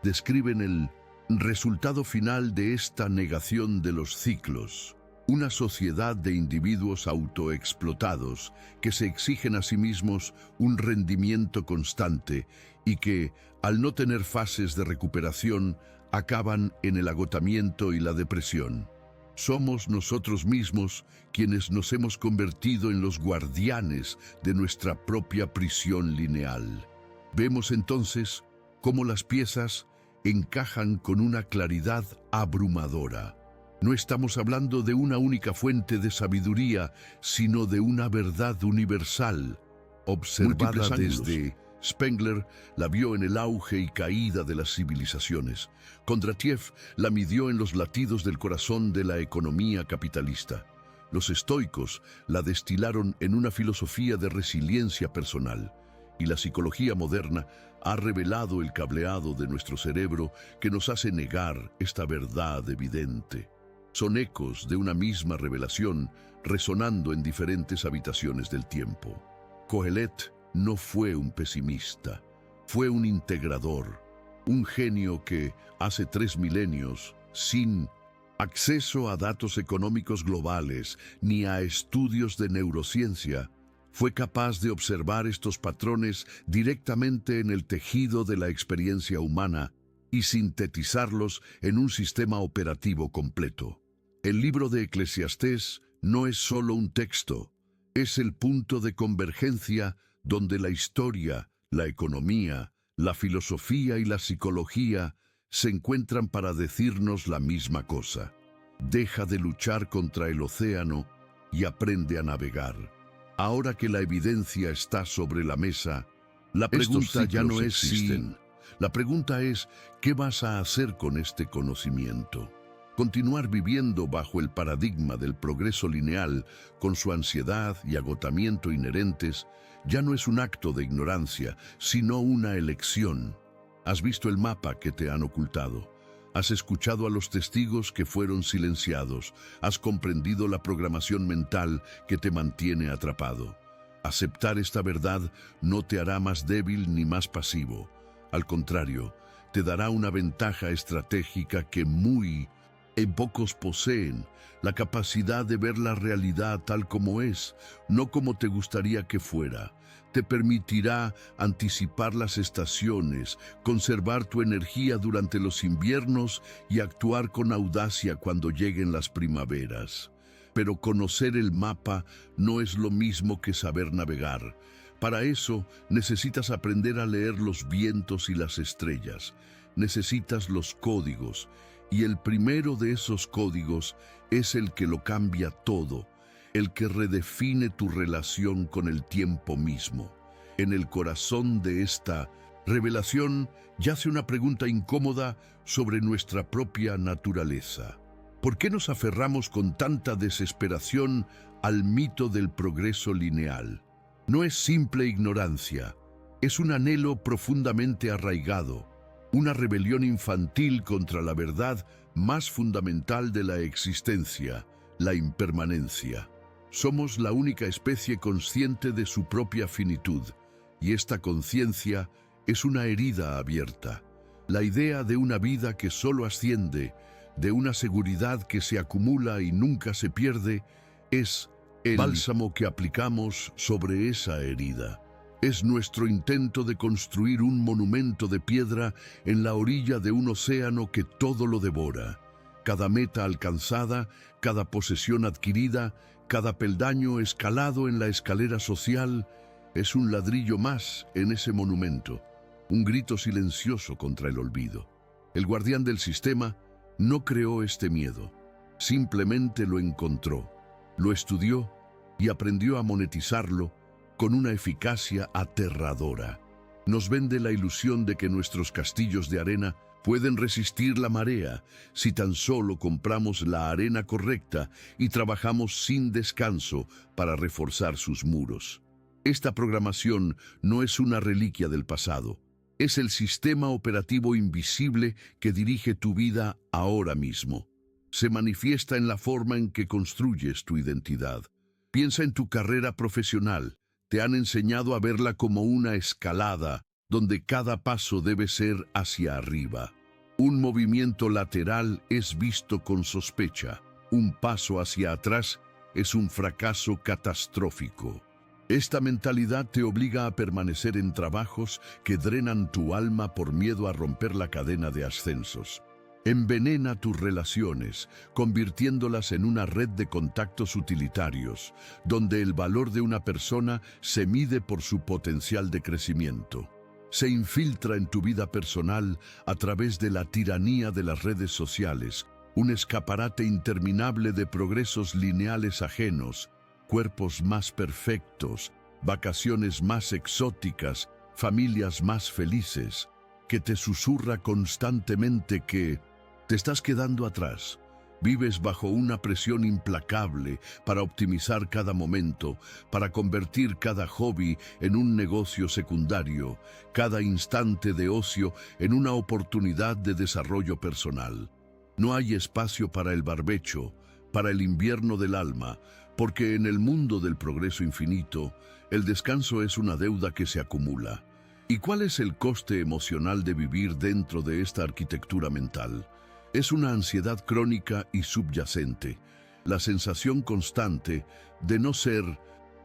describen el resultado final de esta negación de los ciclos. Una sociedad de individuos autoexplotados que se exigen a sí mismos un rendimiento constante y que, al no tener fases de recuperación, acaban en el agotamiento y la depresión. Somos nosotros mismos quienes nos hemos convertido en los guardianes de nuestra propia prisión lineal. Vemos entonces cómo las piezas encajan con una claridad abrumadora. No estamos hablando de una única fuente de sabiduría, sino de una verdad universal, observada desde Spengler la vio en el auge y caída de las civilizaciones. Kondratiev la midió en los latidos del corazón de la economía capitalista. Los estoicos la destilaron en una filosofía de resiliencia personal. Y la psicología moderna ha revelado el cableado de nuestro cerebro que nos hace negar esta verdad evidente. Son ecos de una misma revelación resonando en diferentes habitaciones del tiempo. Kohelet no fue un pesimista, fue un integrador, un genio que, hace 3 milenios, sin acceso a datos económicos globales ni a estudios de neurociencia, fue capaz de observar estos patrones directamente en el tejido de la experiencia humana y sintetizarlos en un sistema operativo completo. El libro de Eclesiastés no es solo un texto, es el punto de convergencia donde la historia, la economía, la filosofía y la psicología se encuentran para decirnos la misma cosa. Deja de luchar contra el océano y aprende a navegar. Ahora que la evidencia está sobre la mesa, la pregunta ya no es si, la pregunta es ¿qué vas a hacer con este conocimiento? Continuar viviendo bajo el paradigma del progreso lineal, con su ansiedad y agotamiento inherentes, ya no es un acto de ignorancia, sino una elección. Has visto el mapa que te han ocultado. Has escuchado a los testigos que fueron silenciados. Has comprendido la programación mental que te mantiene atrapado. Aceptar esta verdad no te hará más débil ni más pasivo. Al contrario, te dará una ventaja estratégica que muy pocos poseen, la capacidad de ver la realidad tal como es, no como te gustaría que fuera. Te permitirá anticipar las estaciones, conservar tu energía durante los inviernos y actuar con audacia cuando lleguen las primaveras. Pero conocer el mapa no es lo mismo que saber navegar. Para eso necesitas aprender a leer los vientos y las estrellas. Necesitas los códigos. Y el primero de esos códigos es el que lo cambia todo, el que redefine tu relación con el tiempo mismo. En el corazón de esta revelación yace una pregunta incómoda sobre nuestra propia naturaleza. ¿Por qué nos aferramos con tanta desesperación al mito del progreso lineal? No es simple ignorancia, es un anhelo profundamente arraigado, una rebelión infantil contra la verdad más fundamental de la existencia, la impermanencia. Somos la única especie consciente de su propia finitud, y esta conciencia es una herida abierta. La idea de una vida que solo asciende, de una seguridad que se acumula y nunca se pierde, es el bálsamo que aplicamos sobre esa herida. Es nuestro intento de construir un monumento de piedra en la orilla de un océano que todo lo devora. Cada meta alcanzada, cada posesión adquirida, cada peldaño escalado en la escalera social es un ladrillo más en ese monumento, un grito silencioso contra el olvido. El guardián del sistema no creó este miedo, simplemente lo encontró, lo estudió y aprendió a monetizarlo con una eficacia aterradora. Nos vende la ilusión de que nuestros castillos de arena pueden resistir la marea si tan solo compramos la arena correcta y trabajamos sin descanso para reforzar sus muros. Esta programación no es una reliquia del pasado, es el sistema operativo invisible que dirige tu vida ahora mismo. Se manifiesta en la forma en que construyes tu identidad. Piensa en tu carrera profesional. Te han enseñado a verla como una escalada, donde cada paso debe ser hacia arriba. Un movimiento lateral es visto con sospecha. Un paso hacia atrás es un fracaso catastrófico. Esta mentalidad te obliga a permanecer en trabajos que drenan tu alma por miedo a romper la cadena de ascensos. Envenena tus relaciones, convirtiéndolas en una red de contactos utilitarios, donde el valor de una persona se mide por su potencial de crecimiento. Se infiltra en tu vida personal a través de la tiranía de las redes sociales, un escaparate interminable de progresos lineales ajenos, cuerpos más perfectos, vacaciones más exóticas, familias más felices, que te susurra constantemente que te estás quedando atrás. Vives bajo una presión implacable para optimizar cada momento, para convertir cada hobby en un negocio secundario, cada instante de ocio en una oportunidad de desarrollo personal. No hay espacio para el barbecho, para el invierno del alma, porque en el mundo del progreso infinito, el descanso es una deuda que se acumula. ¿Y cuál es el coste emocional de vivir dentro de esta arquitectura mental? Es una ansiedad crónica y subyacente, la sensación constante de no ser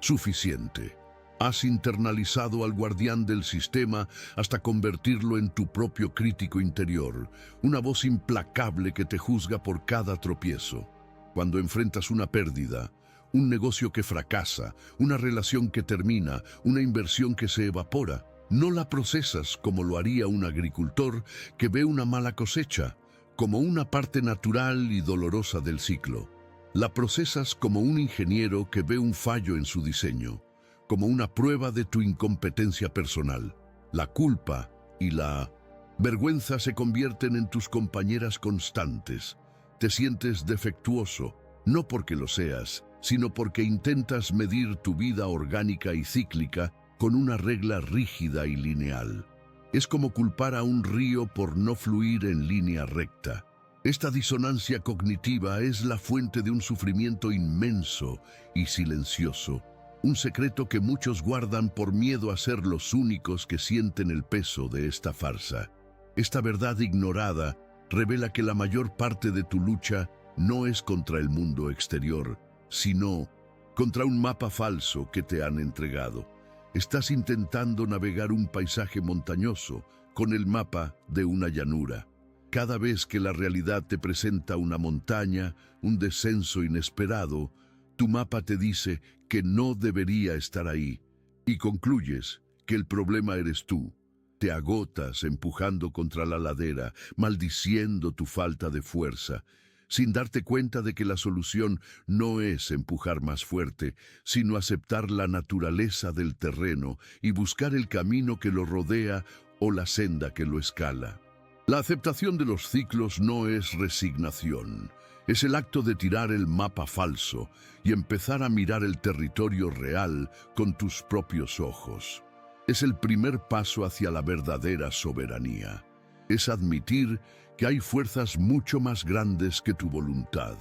suficiente. Has internalizado al guardián del sistema hasta convertirlo en tu propio crítico interior, una voz implacable que te juzga por cada tropiezo. Cuando enfrentas una pérdida, un negocio que fracasa, una relación que termina, una inversión que se evapora, no la procesas como lo haría un agricultor que ve una mala cosecha, como una parte natural y dolorosa del ciclo. La procesas como un ingeniero que ve un fallo en su diseño, como una prueba de tu incompetencia personal. La culpa y la vergüenza se convierten en tus compañeras constantes. Te sientes defectuoso, no porque lo seas, sino porque intentas medir tu vida orgánica y cíclica con una regla rígida y lineal. Es como culpar a un río por no fluir en línea recta. Esta disonancia cognitiva es la fuente de un sufrimiento inmenso y silencioso, un secreto que muchos guardan por miedo a ser los únicos que sienten el peso de esta farsa. Esta verdad ignorada revela que la mayor parte de tu lucha no es contra el mundo exterior, sino contra un mapa falso que te han entregado. Estás intentando navegar un paisaje montañoso con el mapa de una llanura. Cada vez que la realidad te presenta una montaña, un descenso inesperado, tu mapa te dice que no debería estar ahí y concluyes que el problema eres tú. Te agotas empujando contra la ladera, maldiciendo tu falta de fuerza, sin darte cuenta de que la solución no es empujar más fuerte, sino aceptar la naturaleza del terreno y buscar el camino que lo rodea o la senda que lo escala. La aceptación de los ciclos no es resignación, es el acto de tirar el mapa falso y empezar a mirar el territorio real con tus propios ojos. Es el primer paso hacia la verdadera soberanía. Es admitir que hay fuerzas mucho más grandes que tu voluntad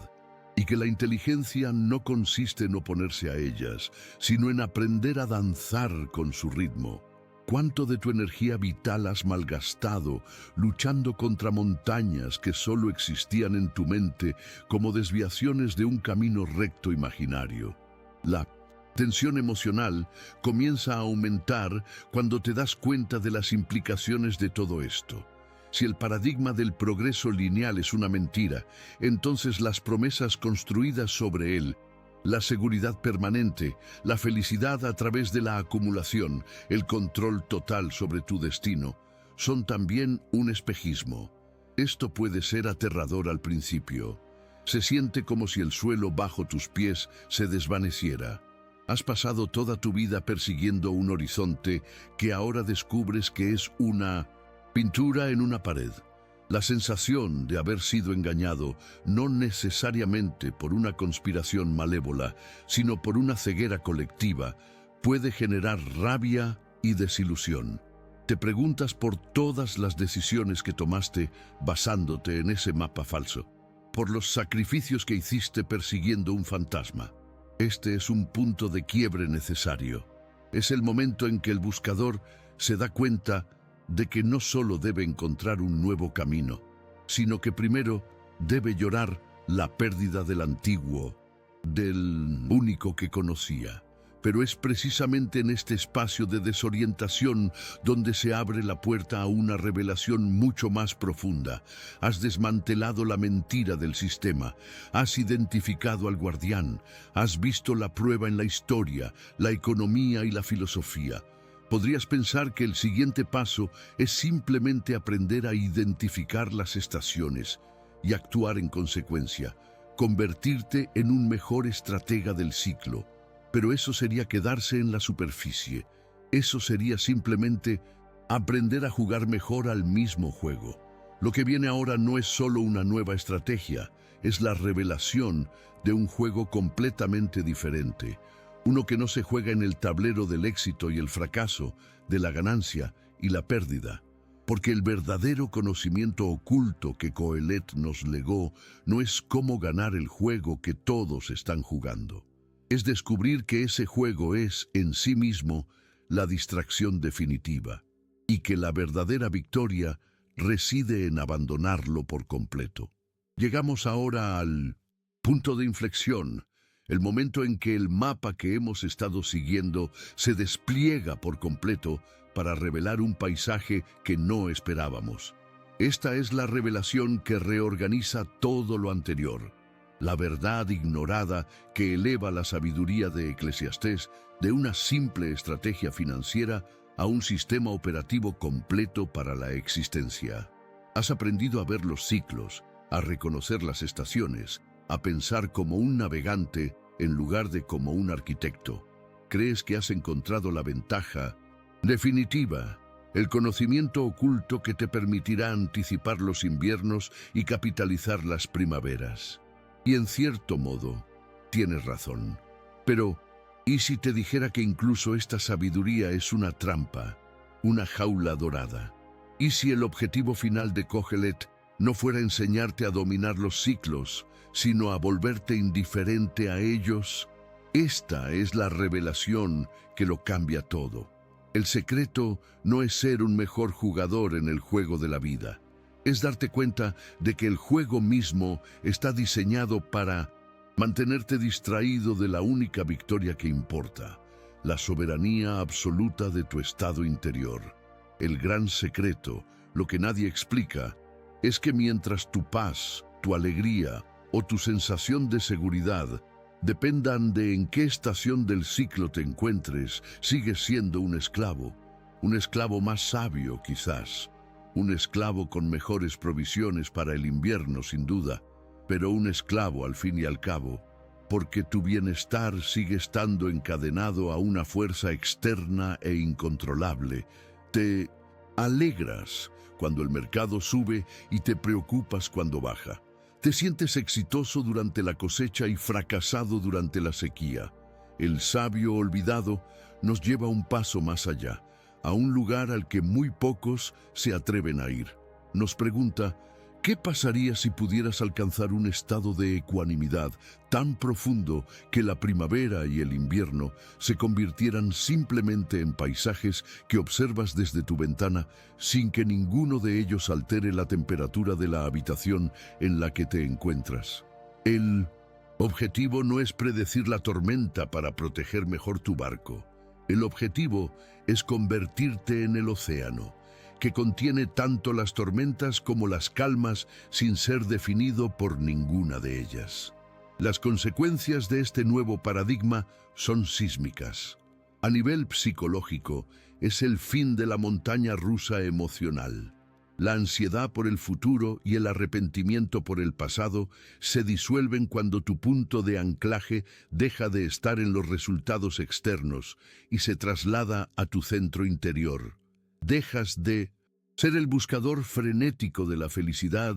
y que la inteligencia no consiste en oponerse a ellas, sino en aprender a danzar con su ritmo. ¿Cuánto de tu energía vital has malgastado luchando contra montañas que solo existían en tu mente como desviaciones de un camino recto imaginario? La tensión emocional comienza a aumentar cuando te das cuenta de las implicaciones de todo esto. Si el paradigma del progreso lineal es una mentira, entonces las promesas construidas sobre él, la seguridad permanente, la felicidad a través de la acumulación, el control total sobre tu destino, son también un espejismo. Esto puede ser aterrador al principio. Se siente como si el suelo bajo tus pies se desvaneciera. Has pasado toda tu vida persiguiendo un horizonte que ahora descubres que es una pintura en una pared. La sensación de haber sido engañado, no necesariamente por una conspiración malévola, sino por una ceguera colectiva, puede generar rabia y desilusión. Te preguntas por todas las decisiones que tomaste basándote en ese mapa falso, por los sacrificios que hiciste persiguiendo un fantasma. Este es un punto de quiebre necesario. Es el momento en que el buscador se da cuenta de que no solo debe encontrar un nuevo camino, sino que primero debe llorar la pérdida del antiguo, del único que conocía. Pero es precisamente en este espacio de desorientación donde se abre la puerta a una revelación mucho más profunda. Has desmantelado la mentira del sistema, has identificado al guardián, has visto la prueba en la historia, la economía y la filosofía. Podrías pensar que el siguiente paso es simplemente aprender a identificar las estaciones, y actuar en consecuencia, convertirte en un mejor estratega del ciclo. Pero eso sería quedarse en la superficie. Eso sería simplemente aprender a jugar mejor al mismo juego. Lo que viene ahora no es solo una nueva estrategia, es la revelación de un juego completamente diferente. Uno que no se juega en el tablero del éxito y el fracaso, de la ganancia y la pérdida. Porque el verdadero conocimiento oculto que Qoheleth nos legó no es cómo ganar el juego que todos están jugando. Es descubrir que ese juego es, en sí mismo, la distracción definitiva, y que la verdadera victoria reside en abandonarlo por completo. Llegamos ahora al punto de inflexión, el momento en que el mapa que hemos estado siguiendo se despliega por completo para revelar un paisaje que no esperábamos. Esta es la revelación que reorganiza todo lo anterior, la verdad ignorada que eleva la sabiduría de Eclesiastés de una simple estrategia financiera a un sistema operativo completo para la existencia. Has aprendido a ver los ciclos, a reconocer las estaciones, a pensar como un navegante en lugar de como un arquitecto. ¿Crees que has encontrado la ventaja definitiva, el conocimiento oculto que te permitirá anticipar los inviernos y capitalizar las primaveras? Y en cierto modo, tienes razón. Pero, ¿y si te dijera que incluso esta sabiduría es una trampa, una jaula dorada? ¿Y si el objetivo final de Qoheleth no fuera enseñarte a dominar los ciclos, sino a volverte indiferente a ellos? Esta es la revelación que lo cambia todo. El secreto no es ser un mejor jugador en el juego de la vida. Es darte cuenta de que el juego mismo está diseñado para mantenerte distraído de la única victoria que importa, la soberanía absoluta de tu estado interior. El gran secreto, lo que nadie explica, es que mientras tu paz, tu alegría o tu sensación de seguridad dependan de en qué estación del ciclo te encuentres, sigues siendo un esclavo más sabio quizás, un esclavo con mejores provisiones para el invierno sin duda, pero un esclavo al fin y al cabo, porque tu bienestar sigue estando encadenado a una fuerza externa e incontrolable. Te alegras cuando el mercado sube y te preocupas cuando baja. Te sientes exitoso durante la cosecha y fracasado durante la sequía. El sabio olvidado nos lleva un paso más allá, a un lugar al que muy pocos se atreven a ir. Nos pregunta, ¿qué pasaría si pudieras alcanzar un estado de ecuanimidad tan profundo que la primavera y el invierno se convirtieran simplemente en paisajes que observas desde tu ventana sin que ninguno de ellos altere la temperatura de la habitación en la que te encuentras? El objetivo no es predecir la tormenta para proteger mejor tu barco. El objetivo es convertirte en el océano, que contiene tanto las tormentas como las calmas sin ser definido por ninguna de ellas. Las consecuencias de este nuevo paradigma son sísmicas. A nivel psicológico, es el fin de la montaña rusa emocional. La ansiedad por el futuro y el arrepentimiento por el pasado se disuelven cuando tu punto de anclaje deja de estar en los resultados externos y se traslada a tu centro interior. Dejas de ser el buscador frenético de la felicidad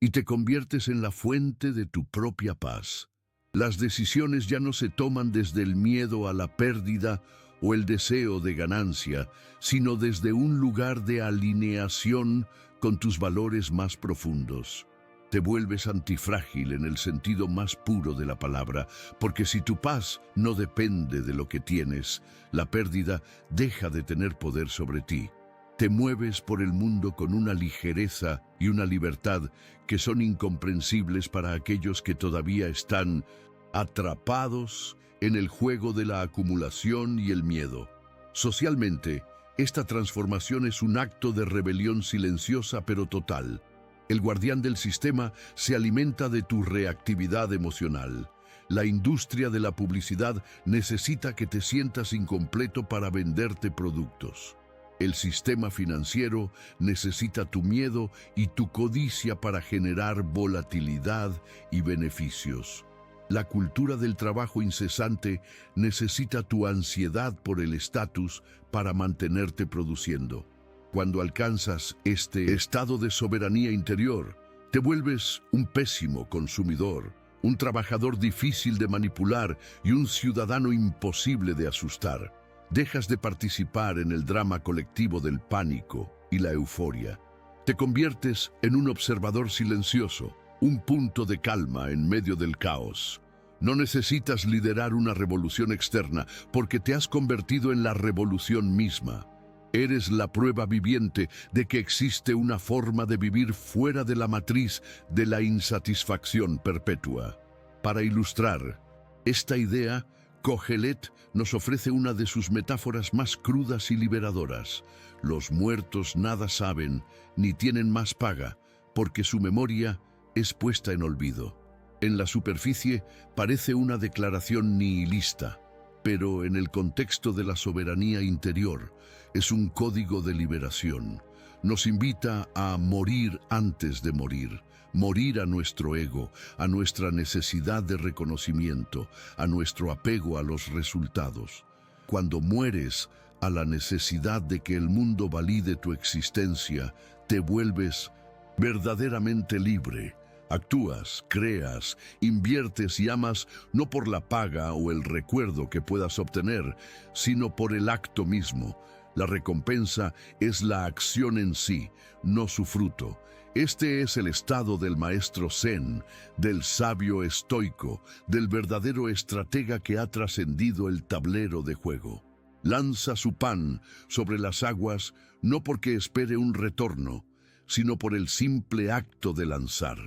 y te conviertes en la fuente de tu propia paz. Las decisiones ya no se toman desde el miedo a la pérdida o el deseo de ganancia, sino desde un lugar de alineación con tus valores más profundos. Te vuelves antifrágil en el sentido más puro de la palabra, porque si tu paz no depende de lo que tienes, la pérdida deja de tener poder sobre ti. Te mueves por el mundo con una ligereza y una libertad que son incomprensibles para aquellos que todavía están atrapados en el juego de la acumulación y el miedo. Socialmente, esta transformación es un acto de rebelión silenciosa pero total. El guardián del sistema se alimenta de tu reactividad emocional. La industria de la publicidad necesita que te sientas incompleto para venderte productos. El sistema financiero necesita tu miedo y tu codicia para generar volatilidad y beneficios. La cultura del trabajo incesante necesita tu ansiedad por el estatus para mantenerte produciendo. Cuando alcanzas este estado de soberanía interior, te vuelves un pésimo consumidor, un trabajador difícil de manipular y un ciudadano imposible de asustar. Dejas de participar en el drama colectivo del pánico y la euforia. Te conviertes en un observador silencioso, un punto de calma en medio del caos. No necesitas liderar una revolución externa porque te has convertido en la revolución misma. Eres la prueba viviente de que existe una forma de vivir fuera de la matriz de la insatisfacción perpetua. Para ilustrar esta idea, Kohelet nos ofrece una de sus metáforas más crudas y liberadoras. Los muertos nada saben, ni tienen más paga, porque su memoria es puesta en olvido. En la superficie parece una declaración nihilista, pero en el contexto de la soberanía interior es un código de liberación. Nos invita a morir antes de morir. Morir a nuestro ego, a nuestra necesidad de reconocimiento, a nuestro apego a los resultados. Cuando mueres a la necesidad de que el mundo valide tu existencia, te vuelves verdaderamente libre. Actúas, creas, inviertes y amas no por la paga o el recuerdo que puedas obtener, sino por el acto mismo. La recompensa es la acción en sí, no su fruto. Este es el estado del maestro Zen, del sabio estoico, del verdadero estratega que ha trascendido el tablero de juego. Lanza su pan sobre las aguas no porque espere un retorno, sino por el simple acto de lanzar.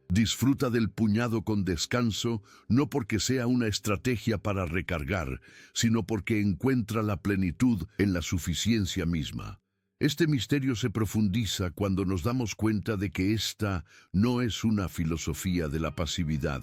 Disfruta del puñado con descanso no porque sea una estrategia para recargar, sino porque encuentra la plenitud en la suficiencia misma. Este misterio se profundiza cuando nos damos cuenta de que esta no es una filosofía de la pasividad,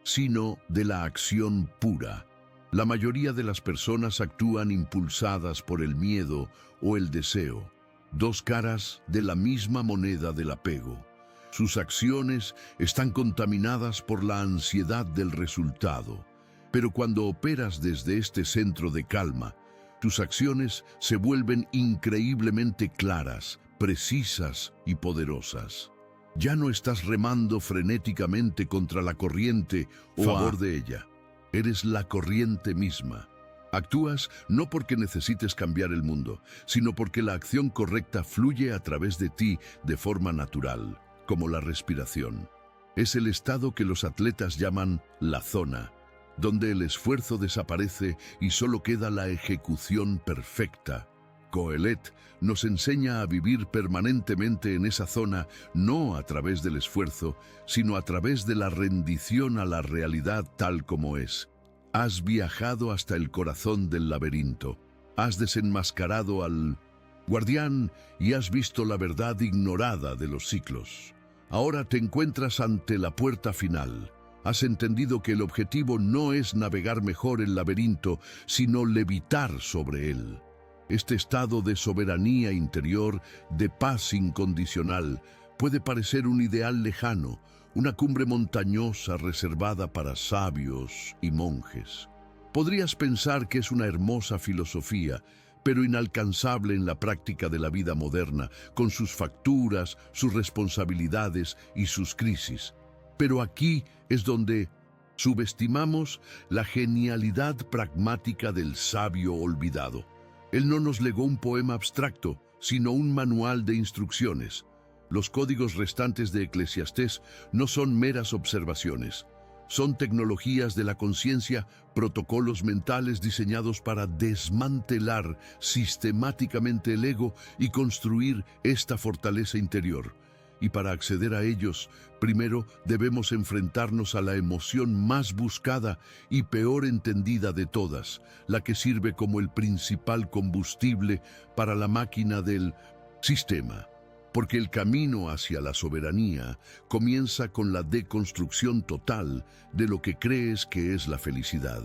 sino de la acción pura. La mayoría de las personas actúan impulsadas por el miedo o el deseo, dos caras de la misma moneda del apego. Sus acciones están contaminadas por la ansiedad del resultado, pero cuando operas desde este centro de calma, tus acciones se vuelven increíblemente claras, precisas y poderosas. Ya no estás remando frenéticamente contra la corriente o a favor de ella. Eres la corriente misma. Actúas no porque necesites cambiar el mundo, sino porque la acción correcta fluye a través de ti de forma natural, como la respiración. Es el estado que los atletas llaman la zona, donde el esfuerzo desaparece y solo queda la ejecución perfecta. Kohelet nos enseña a vivir permanentemente en esa zona, no a través del esfuerzo, sino a través de la rendición a la realidad tal como es. Has viajado hasta el corazón del laberinto, has desenmascarado al guardián y has visto la verdad ignorada de los ciclos. Ahora te encuentras ante la puerta final. Has entendido que el objetivo no es navegar mejor el laberinto, sino levitar sobre él. Este estado de soberanía interior, de paz incondicional, puede parecer un ideal lejano, una cumbre montañosa reservada para sabios y monjes. Podrías pensar que es una hermosa filosofía, pero inalcanzable en la práctica de la vida moderna, con sus facturas, sus responsabilidades y sus crisis. Pero aquí es donde subestimamos la genialidad pragmática del sabio olvidado. Él no nos legó un poema abstracto, sino un manual de instrucciones. Los códigos restantes de Eclesiastés no son meras observaciones. Son tecnologías de la conciencia, protocolos mentales diseñados para desmantelar sistemáticamente el ego y construir esta fortaleza interior. Y para acceder a ellos, primero debemos enfrentarnos a la emoción más buscada y peor entendida de todas, la que sirve como el principal combustible para la máquina del sistema. Porque el camino hacia la soberanía comienza con la deconstrucción total de lo que crees que es la felicidad.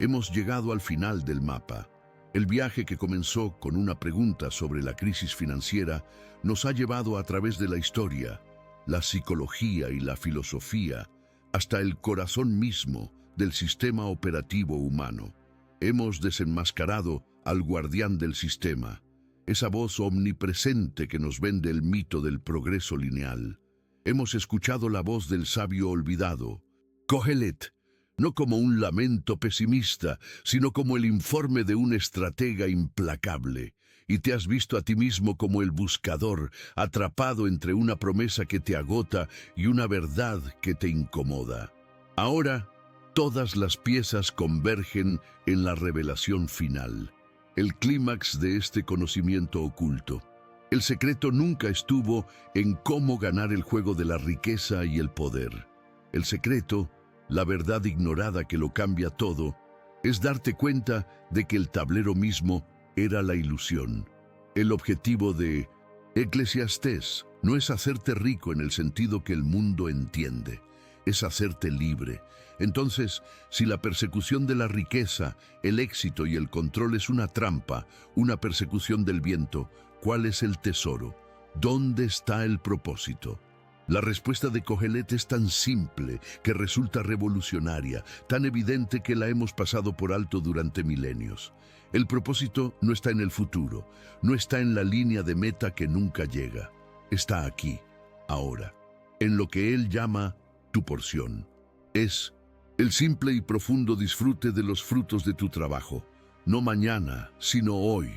Hemos llegado al final del mapa. El viaje que comenzó con una pregunta sobre la crisis financiera nos ha llevado a través de la historia, la psicología y la filosofía, hasta el corazón mismo del sistema operativo humano. Hemos desenmascarado al guardián del sistema, esa voz omnipresente que nos vende el mito del progreso lineal. Hemos escuchado la voz del sabio olvidado, Kohelet, no como un lamento pesimista, sino como el informe de un estratega implacable. Y te has visto a ti mismo como el buscador, atrapado entre una promesa que te agota y una verdad que te incomoda. Ahora, todas las piezas convergen en la revelación final, el clímax de este conocimiento oculto. El secreto nunca estuvo en cómo ganar el juego de la riqueza y el poder. El secreto, la verdad ignorada que lo cambia todo, es darte cuenta de que el tablero mismo era la ilusión. El objetivo de Eclesiastés no es hacerte rico en el sentido que el mundo entiende, es hacerte libre. Entonces, si la persecución de la riqueza, el éxito y el control es una trampa, una persecución del viento, ¿cuál es el tesoro? ¿Dónde está el propósito? La respuesta de Kohelet es tan simple que resulta revolucionaria, tan evidente que la hemos pasado por alto durante milenios. El propósito no está en el futuro, no está en la línea de meta que nunca llega. Está aquí, ahora, en lo que él llama tu porción. Es el simple y profundo disfrute de los frutos de tu trabajo, no mañana, sino hoy.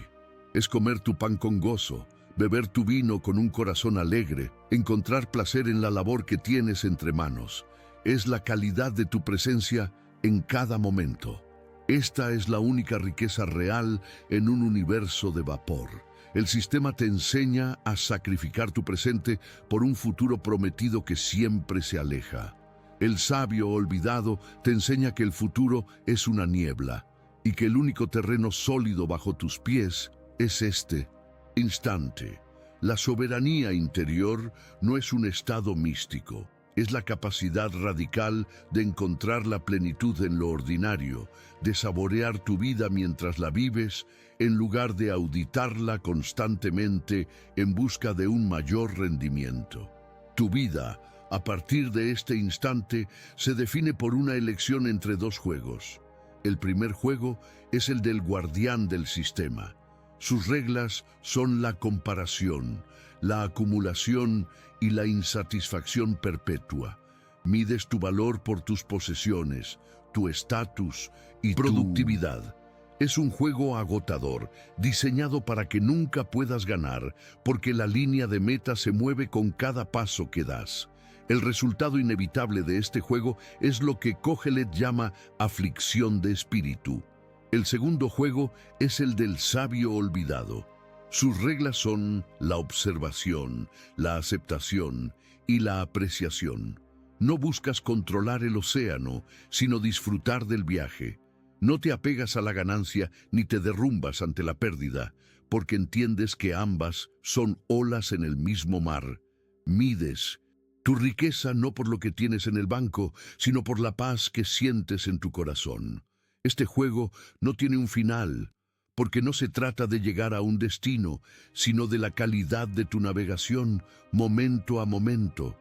Es comer tu pan con gozo, beber tu vino con un corazón alegre, encontrar placer en la labor que tienes entre manos. Es la calidad de tu presencia en cada momento. Esta es la única riqueza real en un universo de vapor. El sistema te enseña a sacrificar tu presente por un futuro prometido que siempre se aleja. El sabio olvidado te enseña que el futuro es una niebla y que el único terreno sólido bajo tus pies es este instante. La soberanía interior no es un estado místico, es la capacidad radical de encontrar la plenitud en lo ordinario, de saborear tu vida mientras la vives, en lugar de auditarla constantemente en busca de un mayor rendimiento. Tu vida, a partir de este instante, se define por una elección entre dos juegos. El primer juego es el del guardián del sistema. Sus reglas son la comparación, la acumulación y la insatisfacción perpetua. Mides tu valor por tus posesiones, tu estatus y productividad. Es un juego agotador, diseñado para que nunca puedas ganar, porque la línea de meta se mueve con cada paso que das. El resultado inevitable de este juego es lo que Kohelet llama aflicción de espíritu. El segundo juego es el del sabio olvidado. Sus reglas son la observación, la aceptación y la apreciación. No buscas controlar el océano, sino disfrutar del viaje. No te apegas a la ganancia ni te derrumbas ante la pérdida, porque entiendes que ambas son olas en el mismo mar. Mides tu riqueza no por lo que tienes en el banco, sino por la paz que sientes en tu corazón. Este juego no tiene un final, porque no se trata de llegar a un destino, sino de la calidad de tu navegación, momento a momento.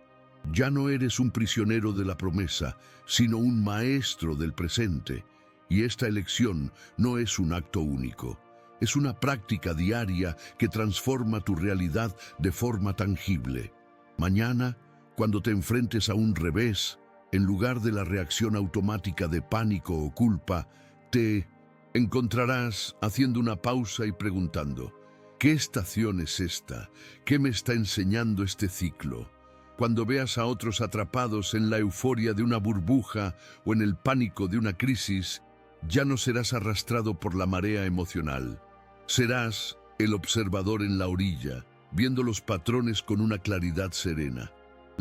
Ya no eres un prisionero de la promesa, sino un maestro del presente. Y esta elección no es un acto único. Es una práctica diaria que transforma tu realidad de forma tangible. Mañana, cuando te enfrentes a un revés, en lugar de la reacción automática de pánico o culpa, te encontrarás haciendo una pausa y preguntando, ¿qué estación es esta? ¿Qué me está enseñando este ciclo? Cuando veas a otros atrapados en la euforia de una burbuja o en el pánico de una crisis, ya no serás arrastrado por la marea emocional. Serás el observador en la orilla, viendo los patrones con una claridad serena.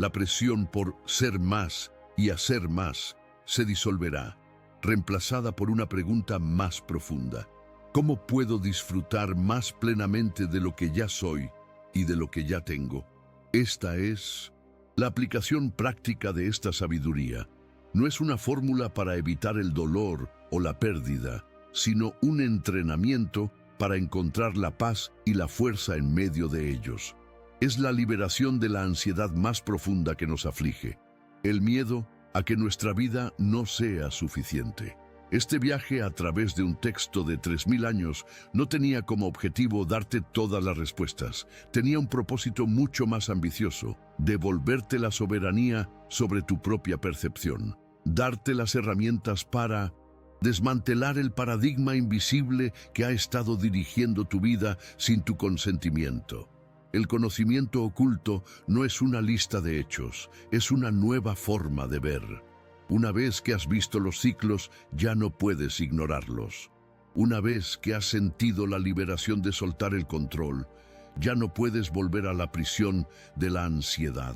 La presión por ser más y hacer más se disolverá, reemplazada por una pregunta más profunda. ¿Cómo puedo disfrutar más plenamente de lo que ya soy y de lo que ya tengo? Esta es la aplicación práctica de esta sabiduría. No es una fórmula para evitar el dolor o la pérdida, sino un entrenamiento para encontrar la paz y la fuerza en medio de ellos. Es la liberación de la ansiedad más profunda que nos aflige, el miedo a que nuestra vida no sea suficiente. Este viaje a través de un texto de 3000 años no tenía como objetivo darte todas las respuestas. Tenía un propósito mucho más ambicioso: devolverte la soberanía sobre tu propia percepción, darte las herramientas para desmantelar el paradigma invisible que ha estado dirigiendo tu vida sin tu consentimiento. El conocimiento oculto no es una lista de hechos, es una nueva forma de ver. Una vez que has visto los ciclos, ya no puedes ignorarlos. Una vez que has sentido la liberación de soltar el control, ya no puedes volver a la prisión de la ansiedad.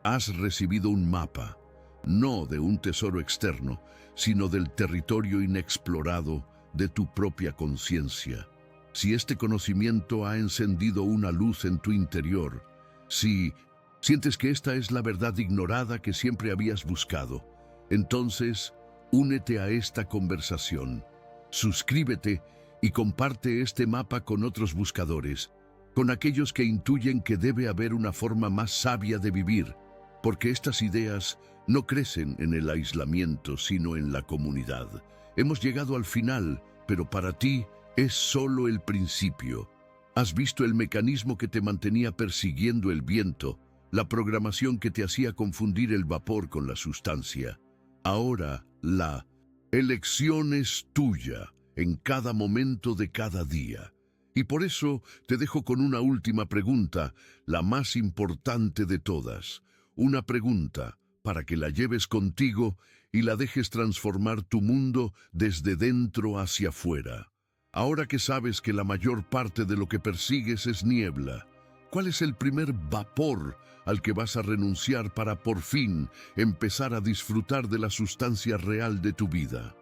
Has recibido un mapa, no de un tesoro externo, sino del territorio inexplorado de tu propia conciencia. Si este conocimiento ha encendido una luz en tu interior, si sientes que esta es la verdad ignorada que siempre habías buscado, entonces únete a esta conversación. Suscríbete y comparte este mapa con otros buscadores, con aquellos que intuyen que debe haber una forma más sabia de vivir, porque estas ideas no crecen en el aislamiento, sino en la comunidad. Hemos llegado al final, pero para ti es solo el principio. Has visto el mecanismo que te mantenía persiguiendo el viento, la programación que te hacía confundir el vapor con la sustancia. Ahora la elección es tuya en cada momento de cada día. Y por eso te dejo con una última pregunta, la más importante de todas. Una pregunta para que la lleves contigo y la dejes transformar tu mundo desde dentro hacia afuera. Ahora que sabes que la mayor parte de lo que persigues es niebla, ¿cuál es el primer vapor al que vas a renunciar para por fin empezar a disfrutar de la sustancia real de tu vida?